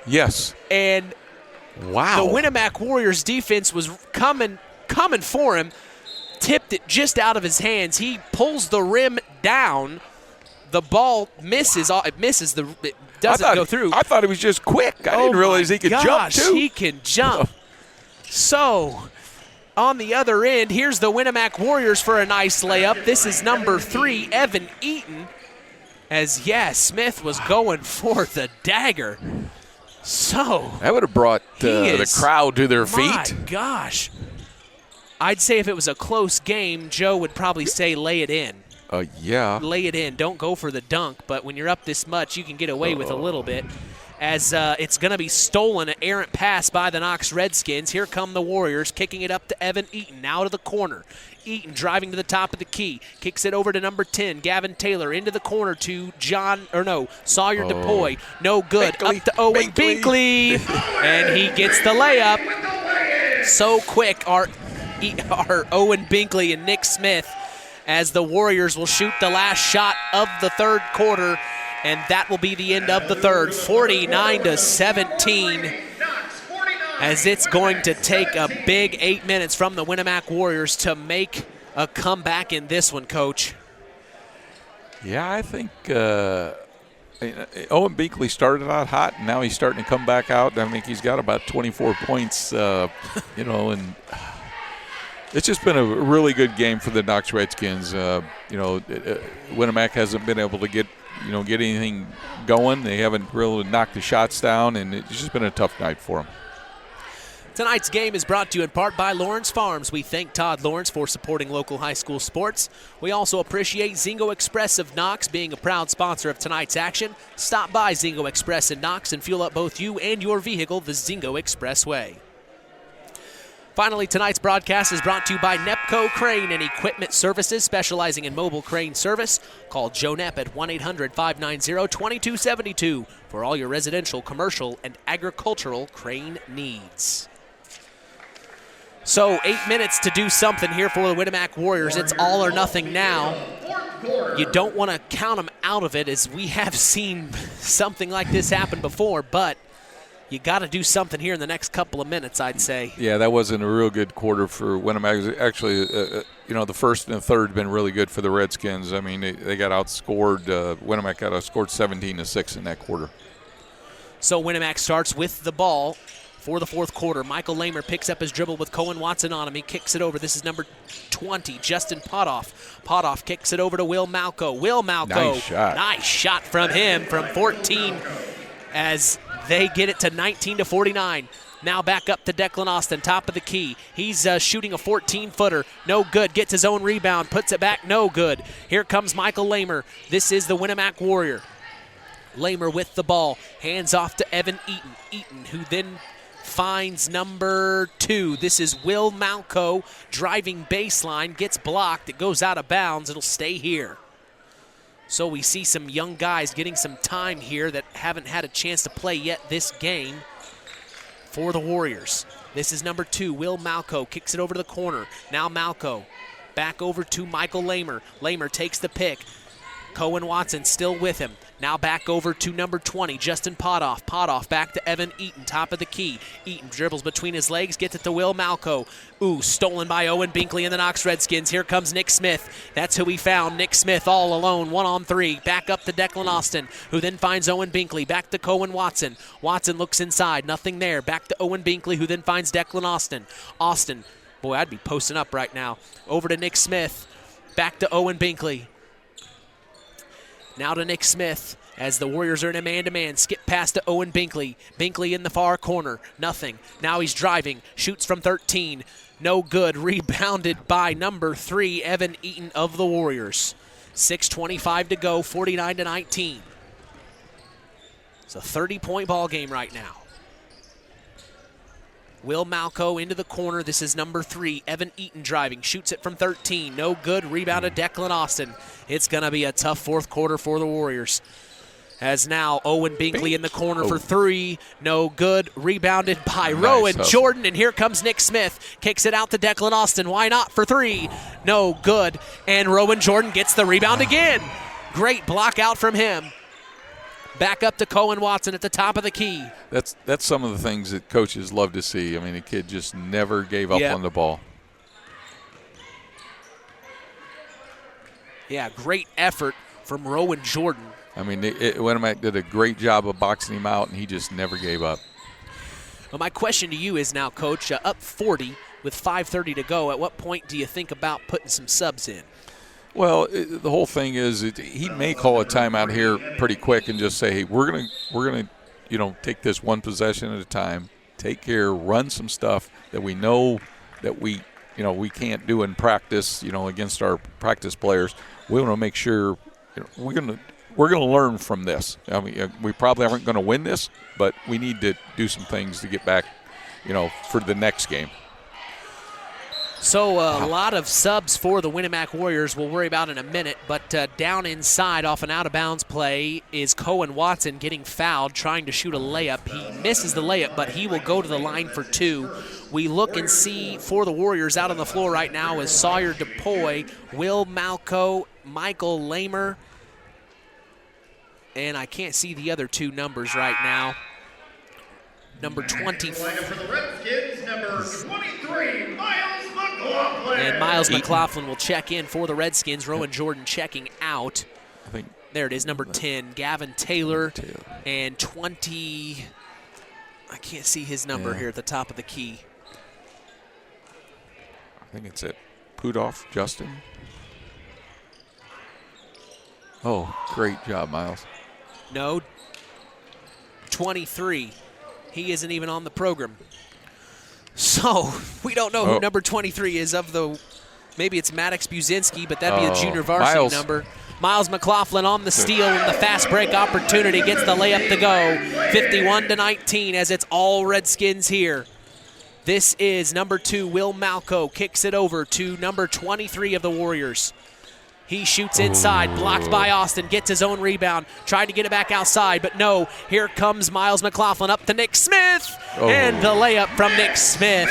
Yes. And wow, the Winamac Warriors defense was coming for him, tipped it just out of his hands. He pulls the rim down. The ball misses. It doesn't go through. I thought he was just quick. I didn't realize he could jump too. He can jump. So on the other end, here's the Winamac Warriors for a nice layup. This is number 3, Evan Eaton. Smith was going for the dagger. So that would have brought the crowd to their feet. My gosh. I'd say if it was a close game, Joe would probably say lay it in. Yeah. Lay it in. Don't go for the dunk. But when you're up this much, you can get away with a little bit. As it's going to be stolen, an errant pass by the Knox Redskins. Here come the Warriors, kicking it up to Evan Eaton, now to the corner. Eaton driving to the top of the key, kicks it over to number 10, Gavin Taylor, into the corner to Sawyer DePoy. No good. Binkley. Up to Owen Binkley. And he gets the layup. So quick, our Owen Binkley and Nick Smith, as the Warriors will shoot the last shot of the third quarter. And that will be the end of the third, 49-17, as it's going to take a big 8 minutes from the Winamac Warriors to make a comeback in this one, Coach. Yeah, I think Owen Binkley started out hot, and now he's starting to come back out. I think he's got about 24 points, and it's just been a really good game for the Knox Redskins. Winamac hasn't been able to get anything going. They haven't really knocked the shots down, and it's just been a tough night for them. Tonight's game is brought to you in part by Lawrence Farms. We thank Todd Lawrence for supporting local high school sports. We also appreciate Zingo Express of Knox being a proud sponsor of tonight's action. Stop by Zingo Express in Knox and fuel up both you and your vehicle the Zingo Express way. Finally, tonight's broadcast is brought to you by Nepco Crane and Equipment Services, specializing in mobile crane service. Call Joe Nepp at 1-800-590-2272 for all your residential, commercial, and agricultural crane needs. So 8 minutes to do something here for the Winamac Warriors. It's all or nothing now. You don't want to count them out of it, as we have seen something like this happen before, but you got to do something here in the next couple of minutes, I'd say. Yeah, that wasn't a real good quarter for Winamac. Actually, the first and the third have been really good for the Redskins. I mean, they got outscored. Winamac got outscored 17-6 in that quarter. So Winamac starts with the ball for the fourth quarter. Michael Lamer picks up his dribble with Cohen Watson on him. He kicks it over. This is number 20, Justin Potoff. Potoff kicks it over to Will Malco. Will Malco. Nice shot from him from 14 as they get it to 19-49. Now back up to Declan Austin, top of the key. He's shooting a 14-footer. No good. Gets his own rebound. Puts it back. No good. Here comes Michael Lamer. This is the Winamac Warrior. Lamer with the ball. Hands off to Evan Eaton. Eaton, who then finds number 2. This is Will Malco driving baseline. Gets blocked. It goes out of bounds. It'll stay here. So we see some young guys getting some time here that haven't had a chance to play yet this game for the Warriors. This is number 2, Will Malco, kicks it over to the corner. Now Malco back over to Michael Lamer. Lamer takes the pick. Cohen Watson still with him. Now back over to number 20, Justin Potoff. Potoff back to Evan Eaton, top of the key. Eaton dribbles between his legs, gets it to Will Malco. Ooh, stolen by Owen Binkley and the Knox Redskins. Here comes Nick Smith. That's who he found. Nick Smith all alone, 1-on-3. Back up to Declan Austin, who then finds Owen Binkley. Back to Cohen Watson. Watson looks inside, nothing there. Back to Owen Binkley, who then finds Declan Austin. Austin, boy, I'd be posting up right now. Over to Nick Smith. Back to Owen Binkley. Now to Nick Smith as the Warriors are in a man-to-man. Skip pass to Owen Binkley. Binkley in the far corner. Nothing. Now he's driving. Shoots from 13. No good. Rebounded by number 3, Evan Eaton of the Warriors. 6:25 to go, 49-19. It's a 30-point ball game right now. Will Malco into the corner. This is number 3, Evan Eaton driving. Shoots it from 13. No good. Rebounded Declan Austin. It's going to be a tough fourth quarter for the Warriors. As now Owen Binkley in the corner for 3. No good. Rebounded by Rowan Jordan. And here comes Nick Smith. Kicks it out to Declan Austin. Why not for 3? No good. And Rowan Jordan gets the rebound again. Great block out from him. Back up to Cohen Watson at the top of the key. That's some of the things that coaches love to see. I mean, the kid just never gave up on the ball. Yeah, great effort from Rowan Jordan. I mean, Winamac did a great job of boxing him out, and he just never gave up. Well, my question to you is now, Coach, up 40 with 5:30 to go. At what point do you think about putting some subs in? Well, the whole thing is he may call a timeout here pretty quick and just say, hey, we're gonna take this one possession at a time, take care, run some stuff that we know that we can't do in practice, against our practice players. We want to make sure we're gonna learn from this. I mean, we probably aren't going to win this, but we need to do some things to get back, for the next game. So a lot of subs for the Winamac Warriors we'll worry about in a minute, but down inside off an out-of-bounds play is Cohen Watson getting fouled, trying to shoot a layup. He misses the layup, but he will go to the line for 2. We look and see for the Warriors out on the floor right now is Sawyer DePoy, Will Malco, Michael Lamer, and I can't see the other 2 numbers right now. Number 20. For the Redskins, number 23, Miles McLaughlin. And Miles McLaughlin will check in for the Redskins. Rowan Jordan checking out. There it is, number 10, Gavin Taylor. And 20, I can't see his number here at the top of the key. I think it's it. Pudoff, Justin. Oh, great job, Miles. No, 23. He isn't even on the program. So we don't know who number 23 is of the, maybe it's Maddox Buzinski, but that'd be a junior varsity number. Miles McLaughlin on the steal and the fast break opportunity, gets the layup to go. 51-19 as it's all Redskins here. This is number 2, Will Malco, kicks it over to number 23 of the Warriors. He shoots inside, blocked by Austin, gets his own rebound, tried to get it back outside, but no. Here comes Miles McLaughlin up to Nick Smith, and the layup from Nick Smith.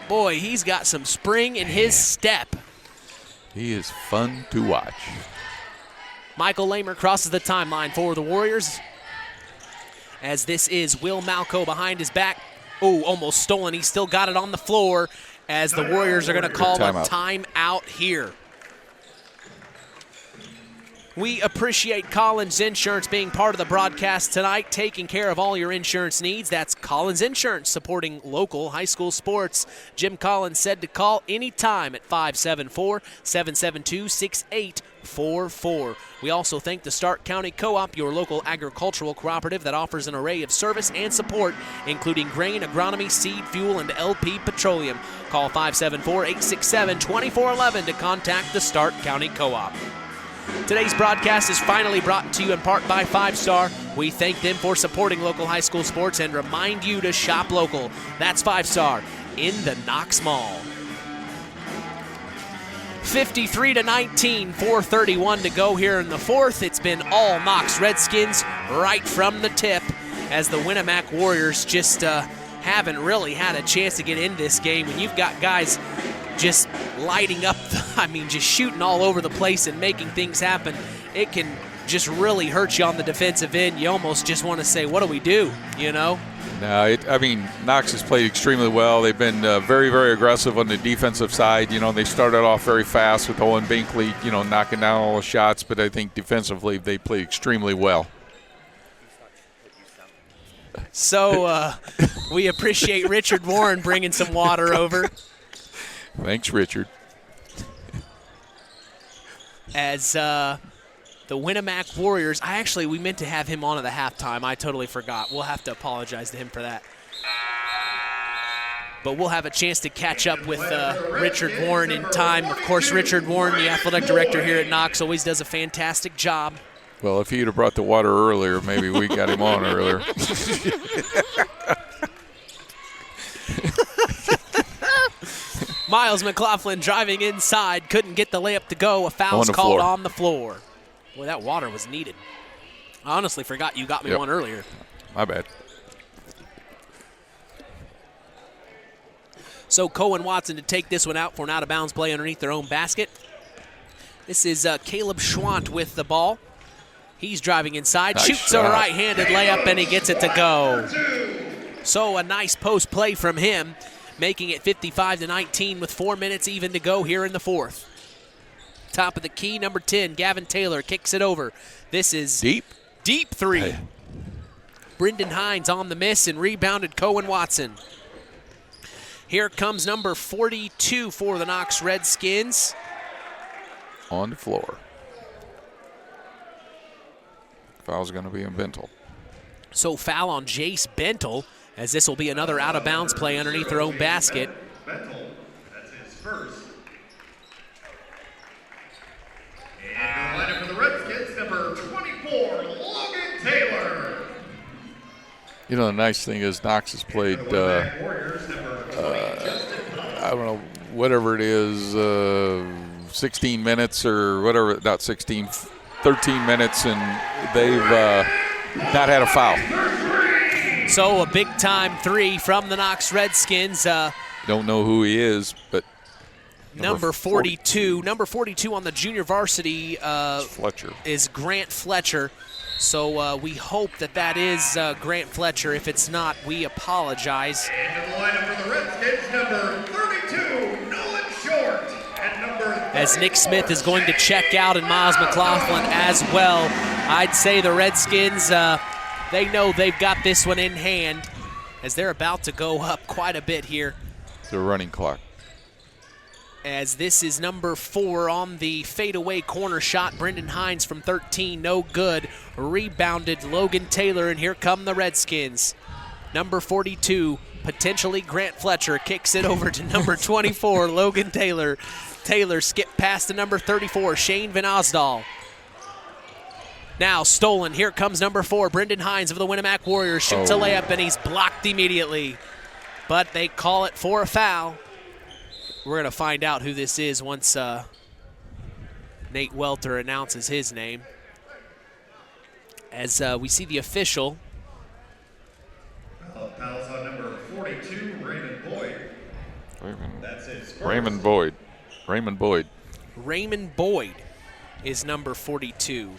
Boy, he's got some spring in his step. He is fun to watch. Michael Lamer crosses the timeline for the Warriors, as this is Will Malco behind his back. Oh, almost stolen. He still got it on the floor, as the Warriors are going to call a timeout here. We appreciate Collins Insurance being part of the broadcast tonight, taking care of all your insurance needs. That's Collins Insurance, supporting local high school sports. Jim Collins said to call anytime at 574-772-6844. We also thank the Stark County Co-op, your local agricultural cooperative that offers an array of service and support, including grain, agronomy, seed, fuel, and LP Petroleum. Call 574-867-2411 to contact the Stark County Co-op. Today's broadcast is finally brought to you in part by 5 Star. We thank them for supporting local high school sports and remind you to shop local. That's 5 Star in the Knox Mall. 53-19, 4:31 to go here in the fourth. It's been all Knox Redskins right from the tip, as the Winamac Warriors just haven't really had a chance to get in this game. When you've got guys just lighting up, just shooting all over the place and making things happen, it can just really hurt you on the defensive end. You almost just want to say, what do we do, No, Knox has played extremely well. They've been very, very aggressive on the defensive side. They started off very fast with Owen Binkley, knocking down all the shots, but I think defensively they played extremely well. So we appreciate Richard Warren bringing some water over. Thanks, Richard. As the Winamac Warriors, we meant to have him on at the halftime. I totally forgot. We'll have to apologize to him for that. But we'll have a chance to catch up with Richard Warren in time. Of course, Richard Warren, the athletic director here at Knox, always does a fantastic job. Well, if he'd have brought the water earlier, maybe we got him on earlier. Miles McLaughlin driving inside, couldn't get the layup to go. A foul's called on the floor. Boy, that water was needed. I honestly forgot you got me one earlier. My bad. So Cohen Watson to take this one out for an out-of-bounds play underneath their own basket. This is Caleb Schwant with the ball. He's driving inside, shoots a right-handed layup, and he gets it to go. So a nice post play from him, making it 55-19 with 4 minutes even to go here in the fourth. Top of the key, number 10, Gavin Taylor kicks it over. This is deep three. Hey. Brendan Hines on the miss and rebounded Cohen Watson. Here comes number 42 for the Knox Redskins. On the floor. Foul's going to be in Bentel. So foul on Jace Bentel, as this will be another out-of-bounds play underneath their own basket. Bentel, that's his first. And the lineup for the Redskins, number 24, Logan Taylor. The nice thing is Knox has played, I don't know, whatever it is, 16 minutes or whatever, not 16, 13 minutes, and they've not had a foul. So a big-time three from the Knox Redskins. Don't know who he is, but number 42. Number 42 on the junior varsity Fletcher. Is Grant Fletcher. So we hope that is Grant Fletcher. If it's not, we apologize. And the lineup for the Redskins, number 32, Nolan Short. And number 30, as Nick Smith is going to check out and Miles McLaughlin as well. I'd say the Redskins, they know they've got this one in hand, as they're about to go up quite a bit here. The running clock. As this is number 4 on the fadeaway corner shot. Brendan Hines from 13, no good. Rebounded Logan Taylor, and here come the Redskins. Number 42, potentially Grant Fletcher, kicks it over to number 24, Logan Taylor. Taylor skipped past to number 34, Shane Van Osdal. Now stolen. Here comes number 4, Brendan Hines of the Winamac Warriors. Shoots a layup, and he's blocked immediately. But they call it for a foul. We're going to find out who this is once Nate Welter announces his name. As we see the official. Fouls on number 42, Raymond Boyd. That's his first. Raymond Boyd. Raymond Boyd. Raymond Boyd is number 42.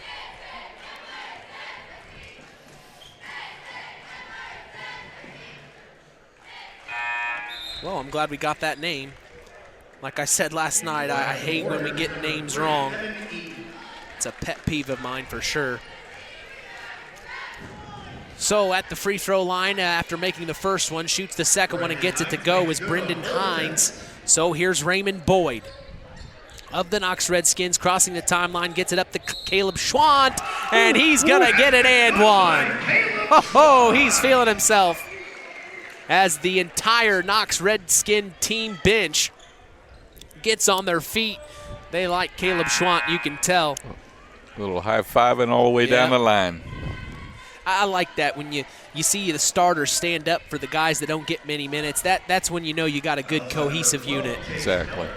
Well, I'm glad we got that name. Like I said last night, I hate when we get names wrong. It's a pet peeve of mine for sure. So at the free throw line, after making the first one, shoots the second one and gets it to go is Brendan Hines. So here's Raymond Boyd of the Knox Redskins, crossing the timeline, gets it up to Caleb Schwant, and he's gonna get it and one. Oh, he's feeling himself. As the entire Knox Redskin team bench gets on their feet. They like Caleb Schwant, you can tell. A little high-fiving all the way down the line. I like that when you see the starters stand up for the guys that don't get many minutes. That's when you know you got a good cohesive unit. Exactly.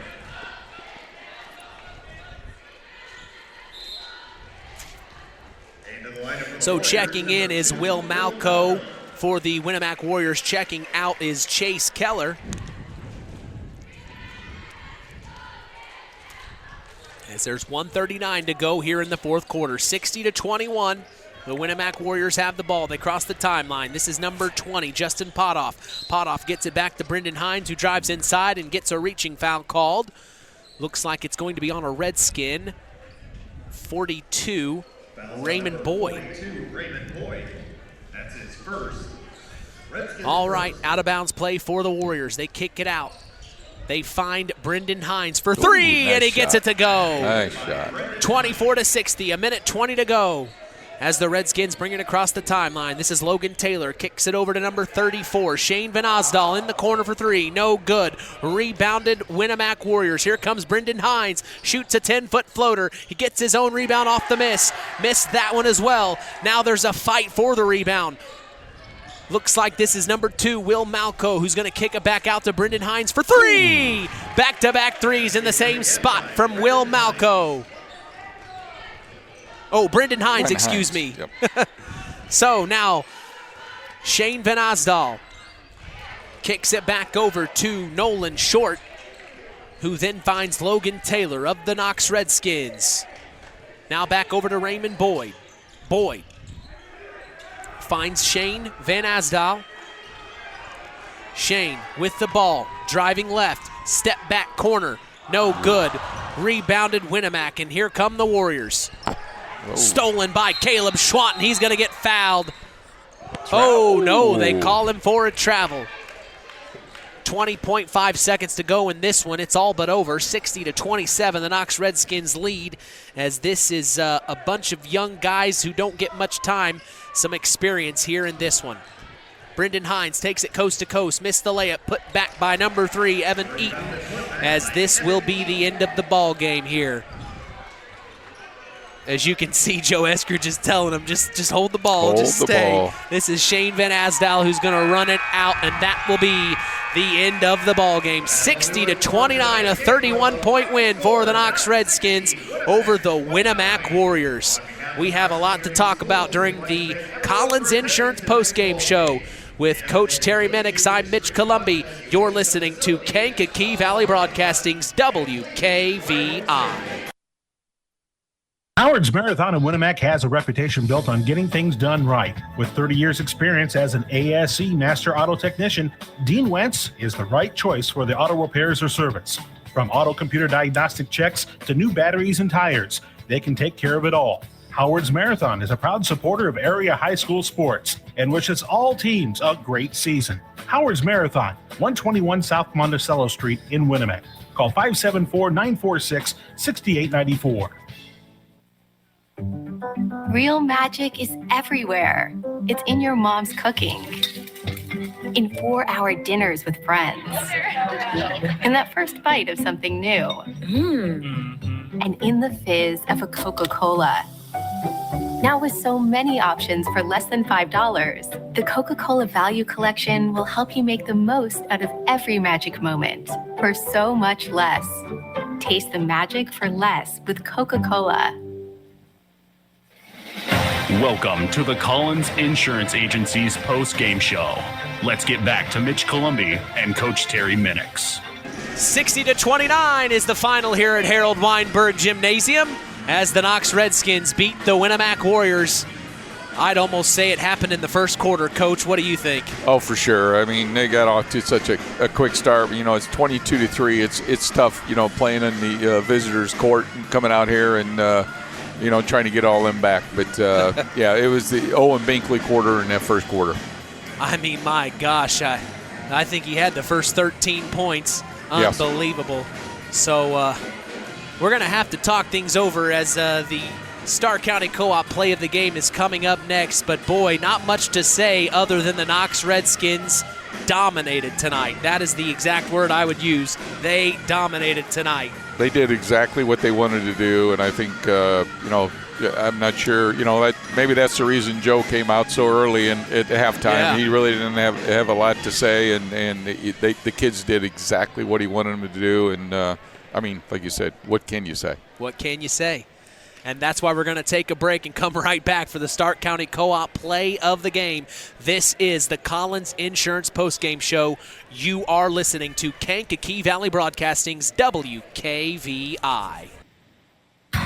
So checking in is Will Malco for the Winamac Warriors. Checking out is Chase Keller. As there's 1:39 to go here in the fourth quarter. 60-21. The Winamac Warriors have the ball. They cross the timeline. This is number 20, Justin Potoff. Potoff gets it back to Brendan Hines, who drives inside and gets a reaching foul called. Looks like it's going to be on a Redskin. 42, Raymond Boyd. That's his first. All right, out of bounds play for the Warriors. They kick it out. They find Brendan Hines for three, nice and he gets it to go. Nice shot. 24-60, a minute 20 to go. As the Redskins bring it across the timeline, this is Logan Taylor, kicks it over to number 34, Shane Van Osdal in the corner for three, no good. Rebounded Winamac Warriors. Here comes Brendan Hines, shoots a 10-foot floater. He gets his own rebound off the miss. Missed that one as well. Now there's a fight for the rebound. Looks like this is number 2, Will Malco, who's going to kick it back out to Brendan Hines for three. Back-to-back threes in the same spot from Will Malco. Oh, Brendan Hines, excuse me. Yep. So now Shane Van Osdal kicks it back over to Nolan Short, who then finds Logan Taylor of the Knox Redskins. Now back over to Raymond Boyd. Boyd finds Shane Van Osdal. Shane with the ball, driving left, step back corner, no good. Rebounded Winamac, and here come the Warriors. Whoa. Stolen by Caleb Schwant, and he's going to get fouled. Oh, no, they call him for a travel. 20.5 seconds to go in this one. It's all but over. 60-27, the Knox Redskins lead, as this is a bunch of young guys who don't get much time, some experience here in this one. Brendan Hines takes it coast to coast, missed the layup, put back by number 3, Evan Eaton, as this will be the end of the ball game here. As you can see, Joe Eskridge is telling him, just hold the ball, just stay. Ball. This is Shane Van Osdal who's going to run it out, and that will be the end of the ball game. 60-29, a 31-point win for the Knox Redskins over the Winamac Warriors. We have a lot to talk about during the Collins Insurance postgame show. With Coach Terry Minix, I'm Mitch Columbi. You're listening to Kankakee Valley Broadcasting's WKVI. Howard's Marathon in Winamac has a reputation built on getting things done right. With 30 years experience as an ASE Master Auto Technician, Dean Wentz is the right choice for the auto repairs or service. From auto computer diagnostic checks to new batteries and tires, they can take care of it all. Howard's Marathon is a proud supporter of area high school sports and wishes all teams a great season. Howard's Marathon, 121 South Monticello Street in Winamac. Call 574-946-6894. Real magic is everywhere. It's in your mom's cooking, in 4-hour dinners with friends, in that first bite of something new, and in the fizz of a Coca-Cola. Now with so many options for less than $5, the Coca-Cola Value Collection will help you make the most out of every magic moment for so much less. Taste the magic for less with Coca-Cola. Welcome to the Collins Insurance Agency's post-game show. Let's get back to Mitch Columbi and Coach Terry Minix. 60-29 is the final here at Harold Weinberg Gymnasium as the Knox Redskins beat the Winamac Warriors. I'd almost say it happened in the first quarter. Coach, what do you think? Oh, for sure. I mean, they got off to such a quick start. You know, it's 22-3. It's tough, you know, playing in the visitors' court and coming out here and, you know, trying to get all them back. But, yeah, it was the Owen Binkley quarter in that first quarter. I mean, my gosh, I think he had the first 13 points. Unbelievable. Yes. So we're going to have to talk things over as the Stark County Co-op play of the game is coming up next. But, boy, not much to say other than the Knox Redskins dominated tonight. That is the exact word I would use. They dominated tonight. They did exactly what they wanted to do, and I think, you know, I'm not sure, you know, maybe that's the reason Joe came out so early and at halftime. Yeah. He really didn't have a lot to say, and the kids did exactly what he wanted them to do. And, I mean, like you said, what can you say? What can you say? And that's why we're going to take a break and come right back for the Stark County Co-op play of the game. This is the Collins Insurance Postgame Show. You are listening to Kankakee Valley Broadcasting's WKVI.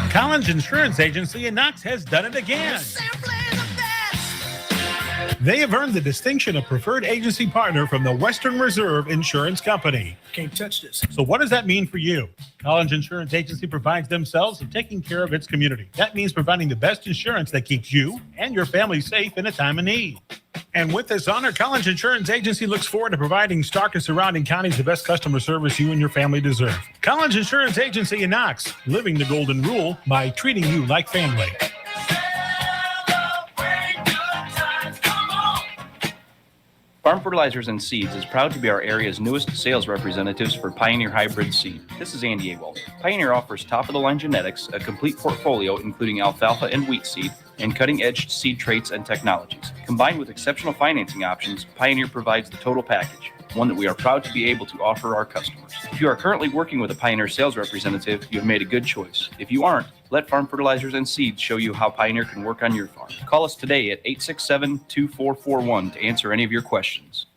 Collins Insurance Agency in Knox has done it again. They have earned the distinction of preferred agency partner from the Western Reserve Insurance Company. Can't touch this. So what does that mean for you? Collins Insurance Agency provides themselves of taking care of its community. That means providing the best insurance that keeps you and your family safe in a time of need. And with this honor, Collins Insurance Agency looks forward to providing Stark and surrounding counties the best customer service you and your family deserve. Collins Insurance Agency in Knox, living the golden rule by treating you like family. Farm Fertilizers and Seeds is proud to be our area's newest sales representatives for Pioneer Hybrid Seed. This is Andy Awald. Pioneer offers top-of-the-line genetics, a complete portfolio including alfalfa and wheat seed, and cutting-edge seed traits and technologies. Combined with exceptional financing options, Pioneer provides the total package, one that we are proud to be able to offer our customers. If you are currently working with a Pioneer sales representative, you have made a good choice. If you aren't, let Farm Fertilizers and Seeds show you how Pioneer can work on your farm. Call us today at 867-2441 to answer any of your questions.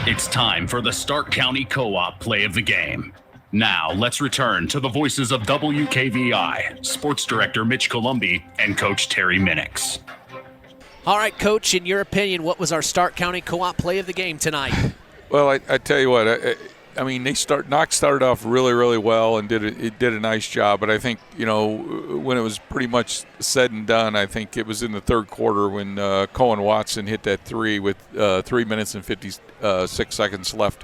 It's time for the Stark County Co-op play of the game. Now, let's return to the voices of WKVI, Sports Director Mitch Columbi and Coach Terry Minix. All right, Coach, in your opinion, what was our Stark County Co-op play of the game tonight? Well, I tell you what, I mean, Knox started off really, really well and did a nice job. But I think, you know, when it was pretty much said and done, I think it was in the third quarter when Cohen Watson hit that three with 3 minutes and 56 seconds left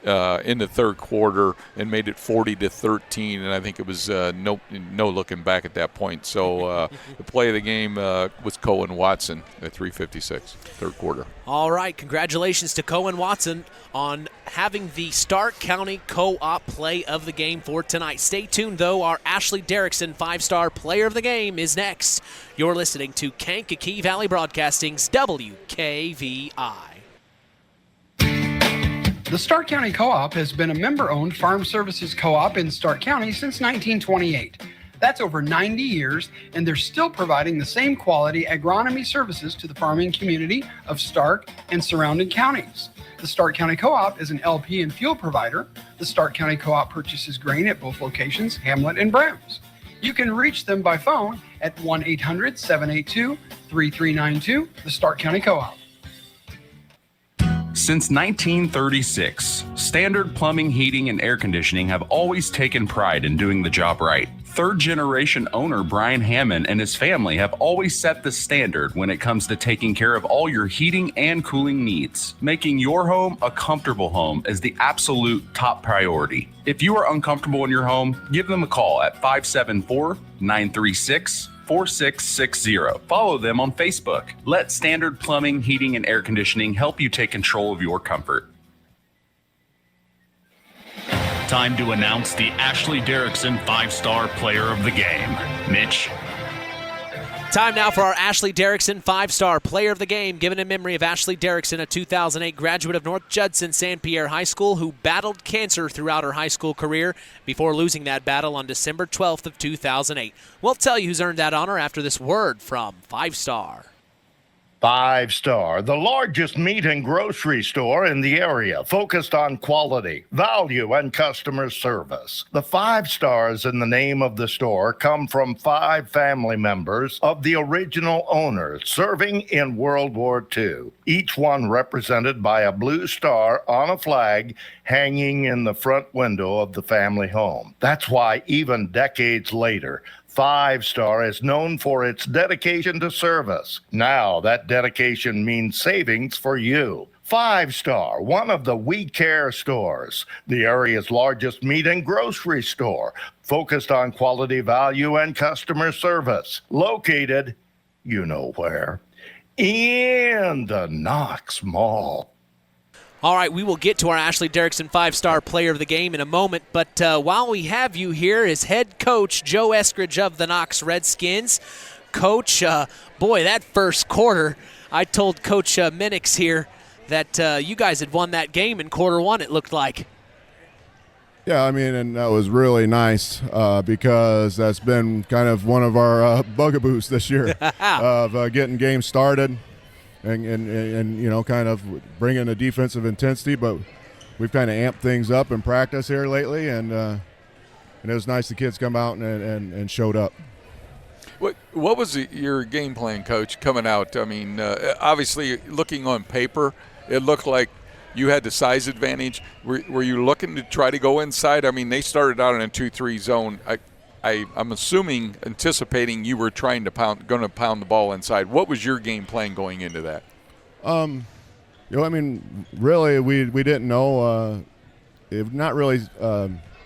in the third quarter and made it 40-13. And I think it was no looking back at that point. So the play of the game was Cohen Watson at 3:56, third quarter. All right, congratulations to Cohen Watson on having the Stark County Co-op play of the game for tonight. Stay tuned, though. Our Ashley Derrickson 5-star player of the game is next. You're listening to Kankakee Valley Broadcasting's WKVI. The Stark County Co-op has been a member-owned farm services co-op in Stark County since 1928. That's over 90 years, and they're still providing the same quality agronomy services to the farming community of Stark and surrounding counties. The Stark County Co-op is an LP and fuel provider. The Stark County Co-op purchases grain at both locations, Hamlet and Browns. You can reach them by phone at 1-800-782-3392, the Stark County Co-op. Since 1936, Standard Plumbing, Heating, and Air Conditioning have always taken pride in doing the job right. Third-generation owner Brian Hammond and his family have always set the standard when it comes to taking care of all your heating and cooling needs. Making your home a comfortable home is the absolute top priority. If you are uncomfortable in your home, give them a call at 574-936-4660. Follow them on Facebook. Let Standard Plumbing, Heating, and Air Conditioning help you take control of your comfort. Time to announce the Ashley Derrickson 5-star player of the game. Mitch. Time now for our Ashley Derrickson 5-star player of the game, given in memory of Ashley Derrickson, a 2008 graduate of North Judson St. Pierre High School who battled cancer throughout her high school career before losing that battle on December 12th of 2008. We'll tell you who's earned that honor after this word from 5-star. 5-Star, the largest meat and grocery store in the area, focused on quality, value, and customer service. The 5 stars in the name of the store come from 5 family members of the original owners serving in World War II, each one represented by a blue star on a flag hanging in the front window of the family home. That's why even decades later, 5-Star is known for its dedication to service. Now that dedication means savings for you. 5-Star, one of the We Care stores, the area's largest meat and grocery store, focused on quality, value, and customer service. Located, you know where, in the Knox Mall. All right, we will get to our Ashley Derrickson 5-star player of the game in a moment, but while we have you here is head coach Joe Eskridge of the Knox Redskins. Coach, boy, that first quarter, I told Coach Minix here that you guys had won that game in quarter one, it looked like. Yeah, I mean, and that was really nice because that's been kind of one of our bugaboos this year of getting games started. And you know, kind of bringing a defensive intensity, but we've kind of amped things up in practice here lately, and it was nice the kids come out and showed up. What was your game plan, Coach, coming out? I mean, obviously, looking on paper, it looked like you had the size advantage. Were you looking to try to go inside? I mean, they started out in a 2-3 zone. I'm assuming, anticipating you were going to pound the ball inside. What was your game plan going into that? You know, I mean, really, we didn't know. Not really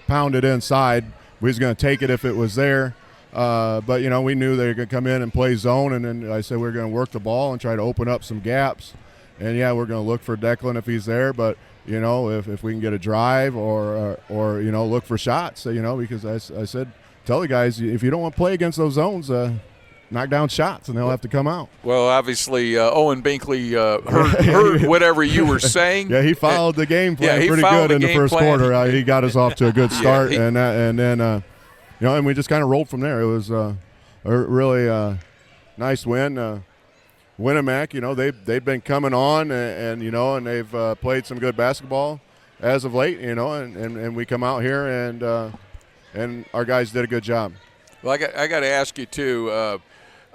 pound it inside. We was going to take it if it was there. But, you know, we knew they were going to come in and play zone, and then I said we were going to work the ball and try to open up some gaps. And, yeah, we're going to look for Declan if he's there. But, you know, if we can get a drive or you know, look for shots, you know, because I said – tell the guys, if you don't want to play against those zones, knock down shots, and they'll have to come out. Well, obviously, Owen Binkley heard whatever you were saying. Yeah, he followed the game plan pretty good in the first quarter. He got us off to a good start, and then you know, and we just kind of rolled from there. It was a really nice win. Winamac, you know, they've been coming on, and you know, and they've played some good basketball as of late, you know, and we come out here and our guys did a good job. Well, I got to ask you, too.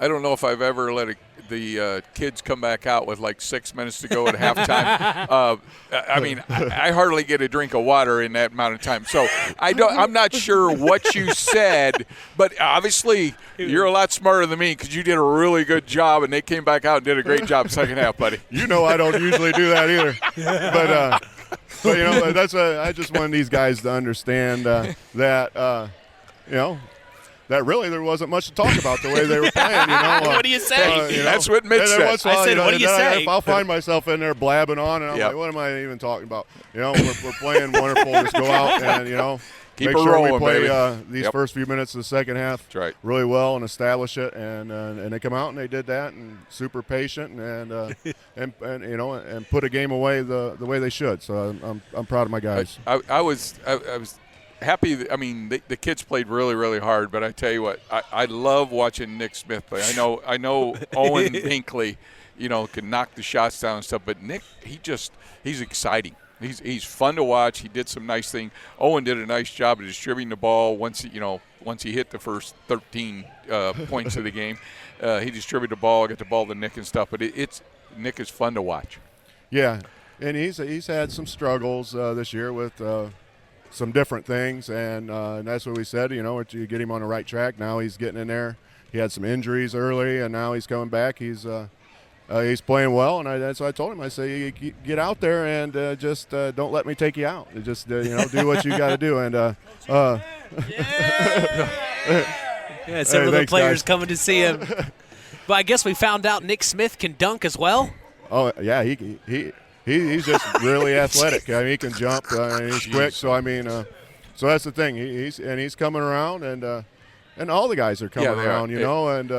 I don't know if I've ever let the kids come back out with like 6 minutes to go at halftime. I mean, I hardly get a drink of water in that amount of time. So I'm not sure what you said, but obviously you're a lot smarter than me because you did a really good job, and they came back out and did a great job second half, buddy. You know I don't usually do that either. But you know, I just wanted these guys to understand that, you know, that really there wasn't much to talk about the way they were playing. You know, what do you say? You know, that's what Mitch said. I said, what do you say? I'll find myself in there blabbing on, and I'm like, what am I even talking about? You know, we're playing wonderful. Just go out and, you know, keep make it sure rolling, we play baby. These first few minutes of the second half really well and establish it. And they come out and they did that, and super patient and you know, and put a game away the way they should. So I'm proud of my guys. I was happy. I mean, the kids played really, really hard. But I tell you what, I love watching Nick Smith play. I know Owen Binkley, you know, can knock the shots down and stuff. But Nick, he's exciting. He's fun to watch. He did some nice things. Owen did a nice job of distributing the ball once he hit the first 13 points of the game. He distributed the ball, got the ball to Nick and stuff. But Nick is fun to watch. Yeah, and he's had some struggles this year with some different things, and that's what we said. You know, you get him on the right track. Now he's getting in there. He had some injuries early, and now he's coming back. He's playing well, and that's what I told him. I say, you get out there and just don't let me take you out. Just you know, do what you got to do. And yeah, some of the players guys. coming to see him. But I guess we found out Nick Smith can dunk as well. Oh yeah, he's just really athletic. I mean, he can jump. He's quick. So I mean, so that's the thing. He's coming around, and all the guys are coming around. You know, and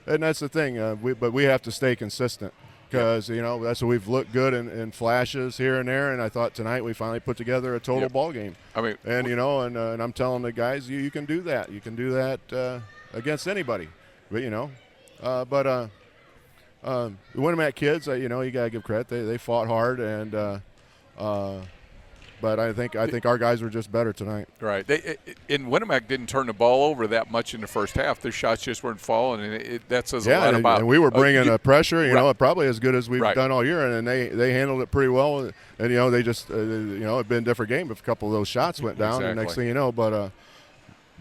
and that's the thing. But we have to stay consistent because that's what we've looked good in flashes here and there. And I thought tonight we finally put together a total ball game. I mean, and and I'm telling the guys, you can do that. You can do that against anybody. But the Winamac kids, you got to give credit. They fought hard, and but I think our guys were just better tonight. Right. Winamac didn't turn the ball over that much in the first half. Their shots just weren't falling, and that says a lot about. And we were bringing a pressure, probably as good as we've Right. done all year, and they handled it pretty well. And they just it'd been a different game if a couple of those shots went down. And next thing you know, but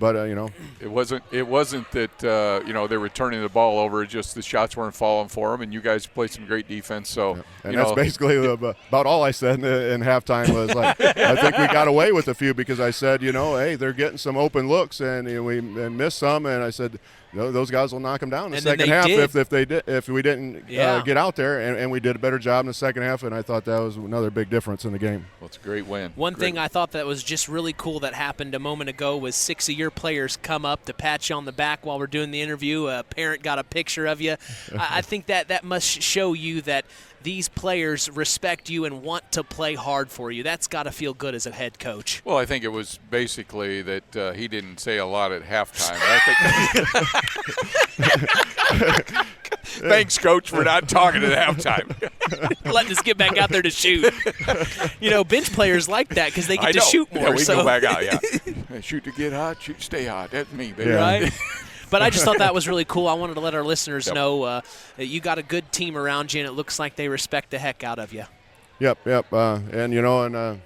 it wasn't that they were turning the ball over. Just the shots weren't falling for them, and you guys played some great defense. So and that's basically about all I said in halftime was like, I think we got away with a few because I said, hey, they're getting some open looks and we missed some, and I said, those guys will knock them down in the second half if we didn't get out there, and we did a better job in the second half, and I thought that was another big difference in the game. Well, it's a great win. One thing I thought that was just really cool that happened a moment ago was 6 of your players come up to pat you on the back while we're doing the interview. A parent got a picture of you. I think that must show you that these players respect you and want to play hard for you. That's got to feel good as a head coach. Well, I think it was basically that he didn't say a lot at halftime. Thanks, Coach, for not talking at halftime. Letting us get back out there to shoot. Bench players like that because they get to shoot more. Yeah, we go back out, shoot to get hot, shoot to stay hot. That's me, baby. Right? But I just thought that was really cool. I wanted to let our listeners know that you got a good team around you, and it looks like they respect the heck out of you. Yep. And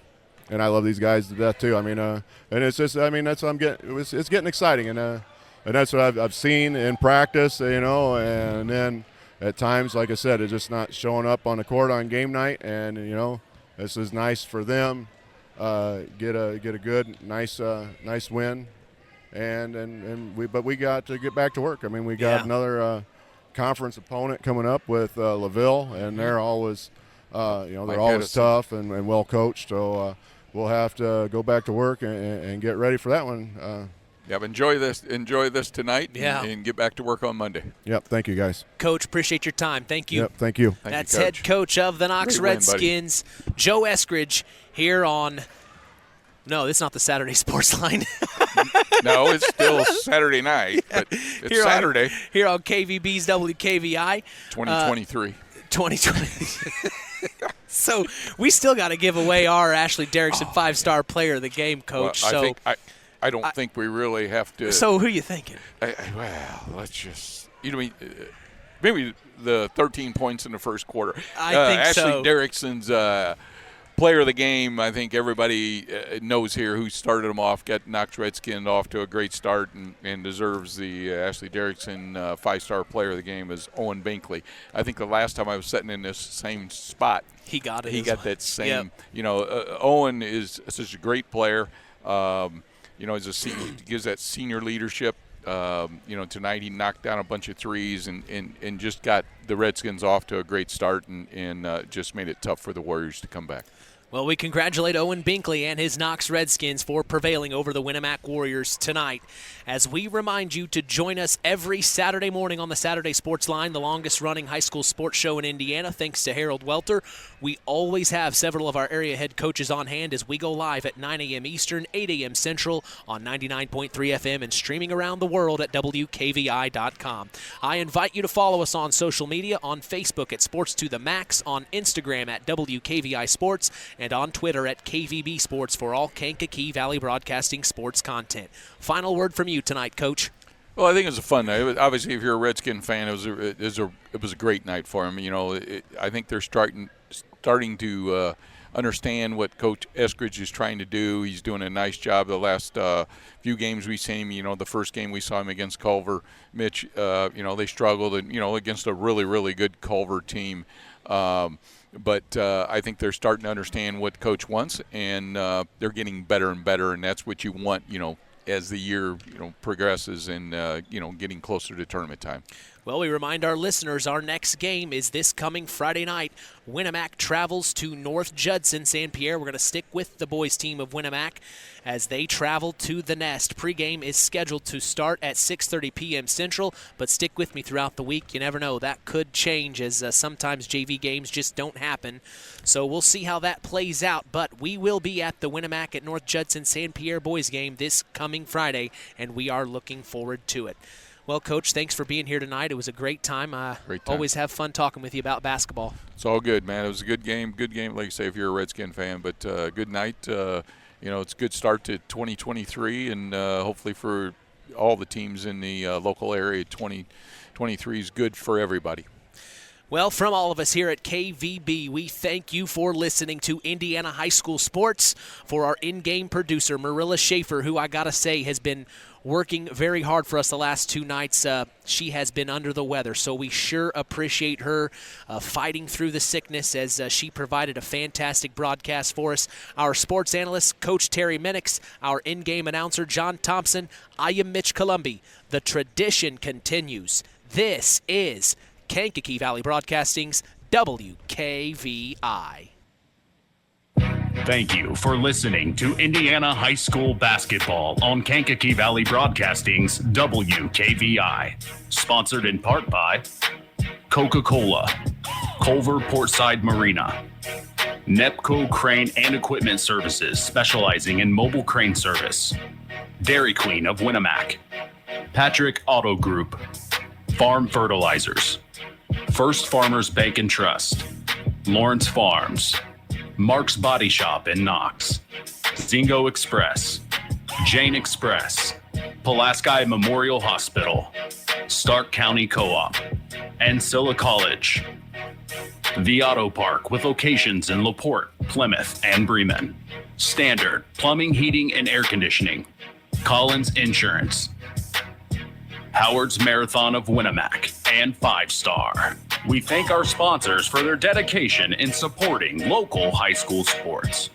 I love these guys to death too. I mean, and it's just, that's what I'm getting. It's getting exciting, and that's what I've seen in practice, and then at times, like I said, it's just not showing up on the court on game night, and this is nice for them. Get a good, nice win. But we got to get back to work. I mean, we got another conference opponent coming up with LaVille, and they're always, they're always tough and well coached. So we'll have to go back to work and get ready for that one. Enjoy this tonight. And get back to work on Monday. Yep. Thank you, guys. Coach, appreciate your time. Thank you. Yep. Thank you. That's head coach of the Knox Redskins, Joe Eskridge, here on. No, it's not the Saturday Sports Line. No, it's still Saturday night, but it's Saturday. Here on KVB's WKVI. 2023. 2020. So we still got to give away our Ashley Derrickson 5-star player of the game, Coach. Well, I don't think we really have to. So who are you thinking? Let's just maybe the 13 points in the first quarter. I think Ashley so. Derrickson's player of the game. I think everybody knows here who started him off, got Knox Redskin off to a great start, and deserves the Ashley Derrickson 5-star player of the game is Owen Binkley. I think the last time I was sitting in this same spot, he got it. He got that same. Yep. Owen is such a great player. As a senior, gives that senior leadership. Tonight he knocked down a bunch of threes and just got the Redskins off to a great start and just made it tough for the Warriors to come back. Well, we congratulate Owen Binkley and his Knox Redskins for prevailing over the Winamac Warriors tonight. As we remind you to join us every Saturday morning on the Saturday Sports Line, the longest-running high school sports show in Indiana, thanks to Harold Welter. We always have several of our area head coaches on hand as we go live at 9 a.m. Eastern, 8 a.m. Central on 99.3 FM and streaming around the world at WKVI.com. I invite you to follow us on social media, on Facebook at Sports to the Max, on Instagram at WKVI Sports, and on Twitter at KVB Sports for all Kankakee Valley Broadcasting sports content. Final word from you tonight, Coach. Well, I think it was a fun night. Obviously, if you're a Redskin fan, it was a great night for them. I think they're starting to understand what Coach Eskridge is trying to do. He's doing a nice job the last few games we've seen him. The first game we saw him against Culver, Mitch, they struggled against a really, really good Culver team. But I think they're starting to understand what Coach wants, and they're getting better and better, and that's what you want, as the year progresses and getting closer to tournament time. Well, we remind our listeners our next game is this coming Friday night. Winamac travels to North Judson, St. Pierre. We're going to stick with the boys team of Winamac as they travel to the Nest. Pregame is scheduled to start at 6:30 p.m. Central, but stick with me throughout the week. You never know. That could change as sometimes JV games just don't happen. So we'll see how that plays out, but we will be at the Winamac at North Judson St. Pierre boys game this coming Friday, and we are looking forward to it. Well, Coach, thanks for being here tonight. It was a great time. Always have fun talking with you about basketball. It's all good, man. It was a good game. Good game, like you say, if you're a Redskin fan. But good night. It's a good start to 2023, and hopefully for all the teams in the local area, 2023 is good for everybody. Well, from all of us here at KVB, we thank you for listening to Indiana High School Sports. For our in-game producer, Marilla Schaefer, who I got to say has been working very hard for us the last 2 nights. She has been under the weather, so we sure appreciate her fighting through the sickness as she provided a fantastic broadcast for us. Our sports analyst, Coach Terry Minix, our in-game announcer, John Thompson. I am Mitch Columbi. The tradition continues. This is Kankakee Valley Broadcasting's WKVI. Thank you for listening to Indiana High School Basketball on Kankakee Valley Broadcasting's WKVI. Sponsored in part by Coca-Cola, Culver Portside Marina, Nepco Crane and Equipment Services, specializing in mobile crane service, Dairy Queen of Winamac, Patrick Auto Group, Farm Fertilizers, First Farmers Bank and Trust, Lawrence Farms, Mark's Body Shop in Knox, Zingo Express, Jane Express, Pulaski Memorial Hospital, Stark County Co-op, Ancilla College, The Auto Park with locations in LaPorte, Plymouth, and Bremen, Standard Plumbing, Heating, and Air Conditioning, Collins Insurance, Howard's Marathon of Winamac, and 5 Star. We thank our sponsors for their dedication in supporting local high school sports.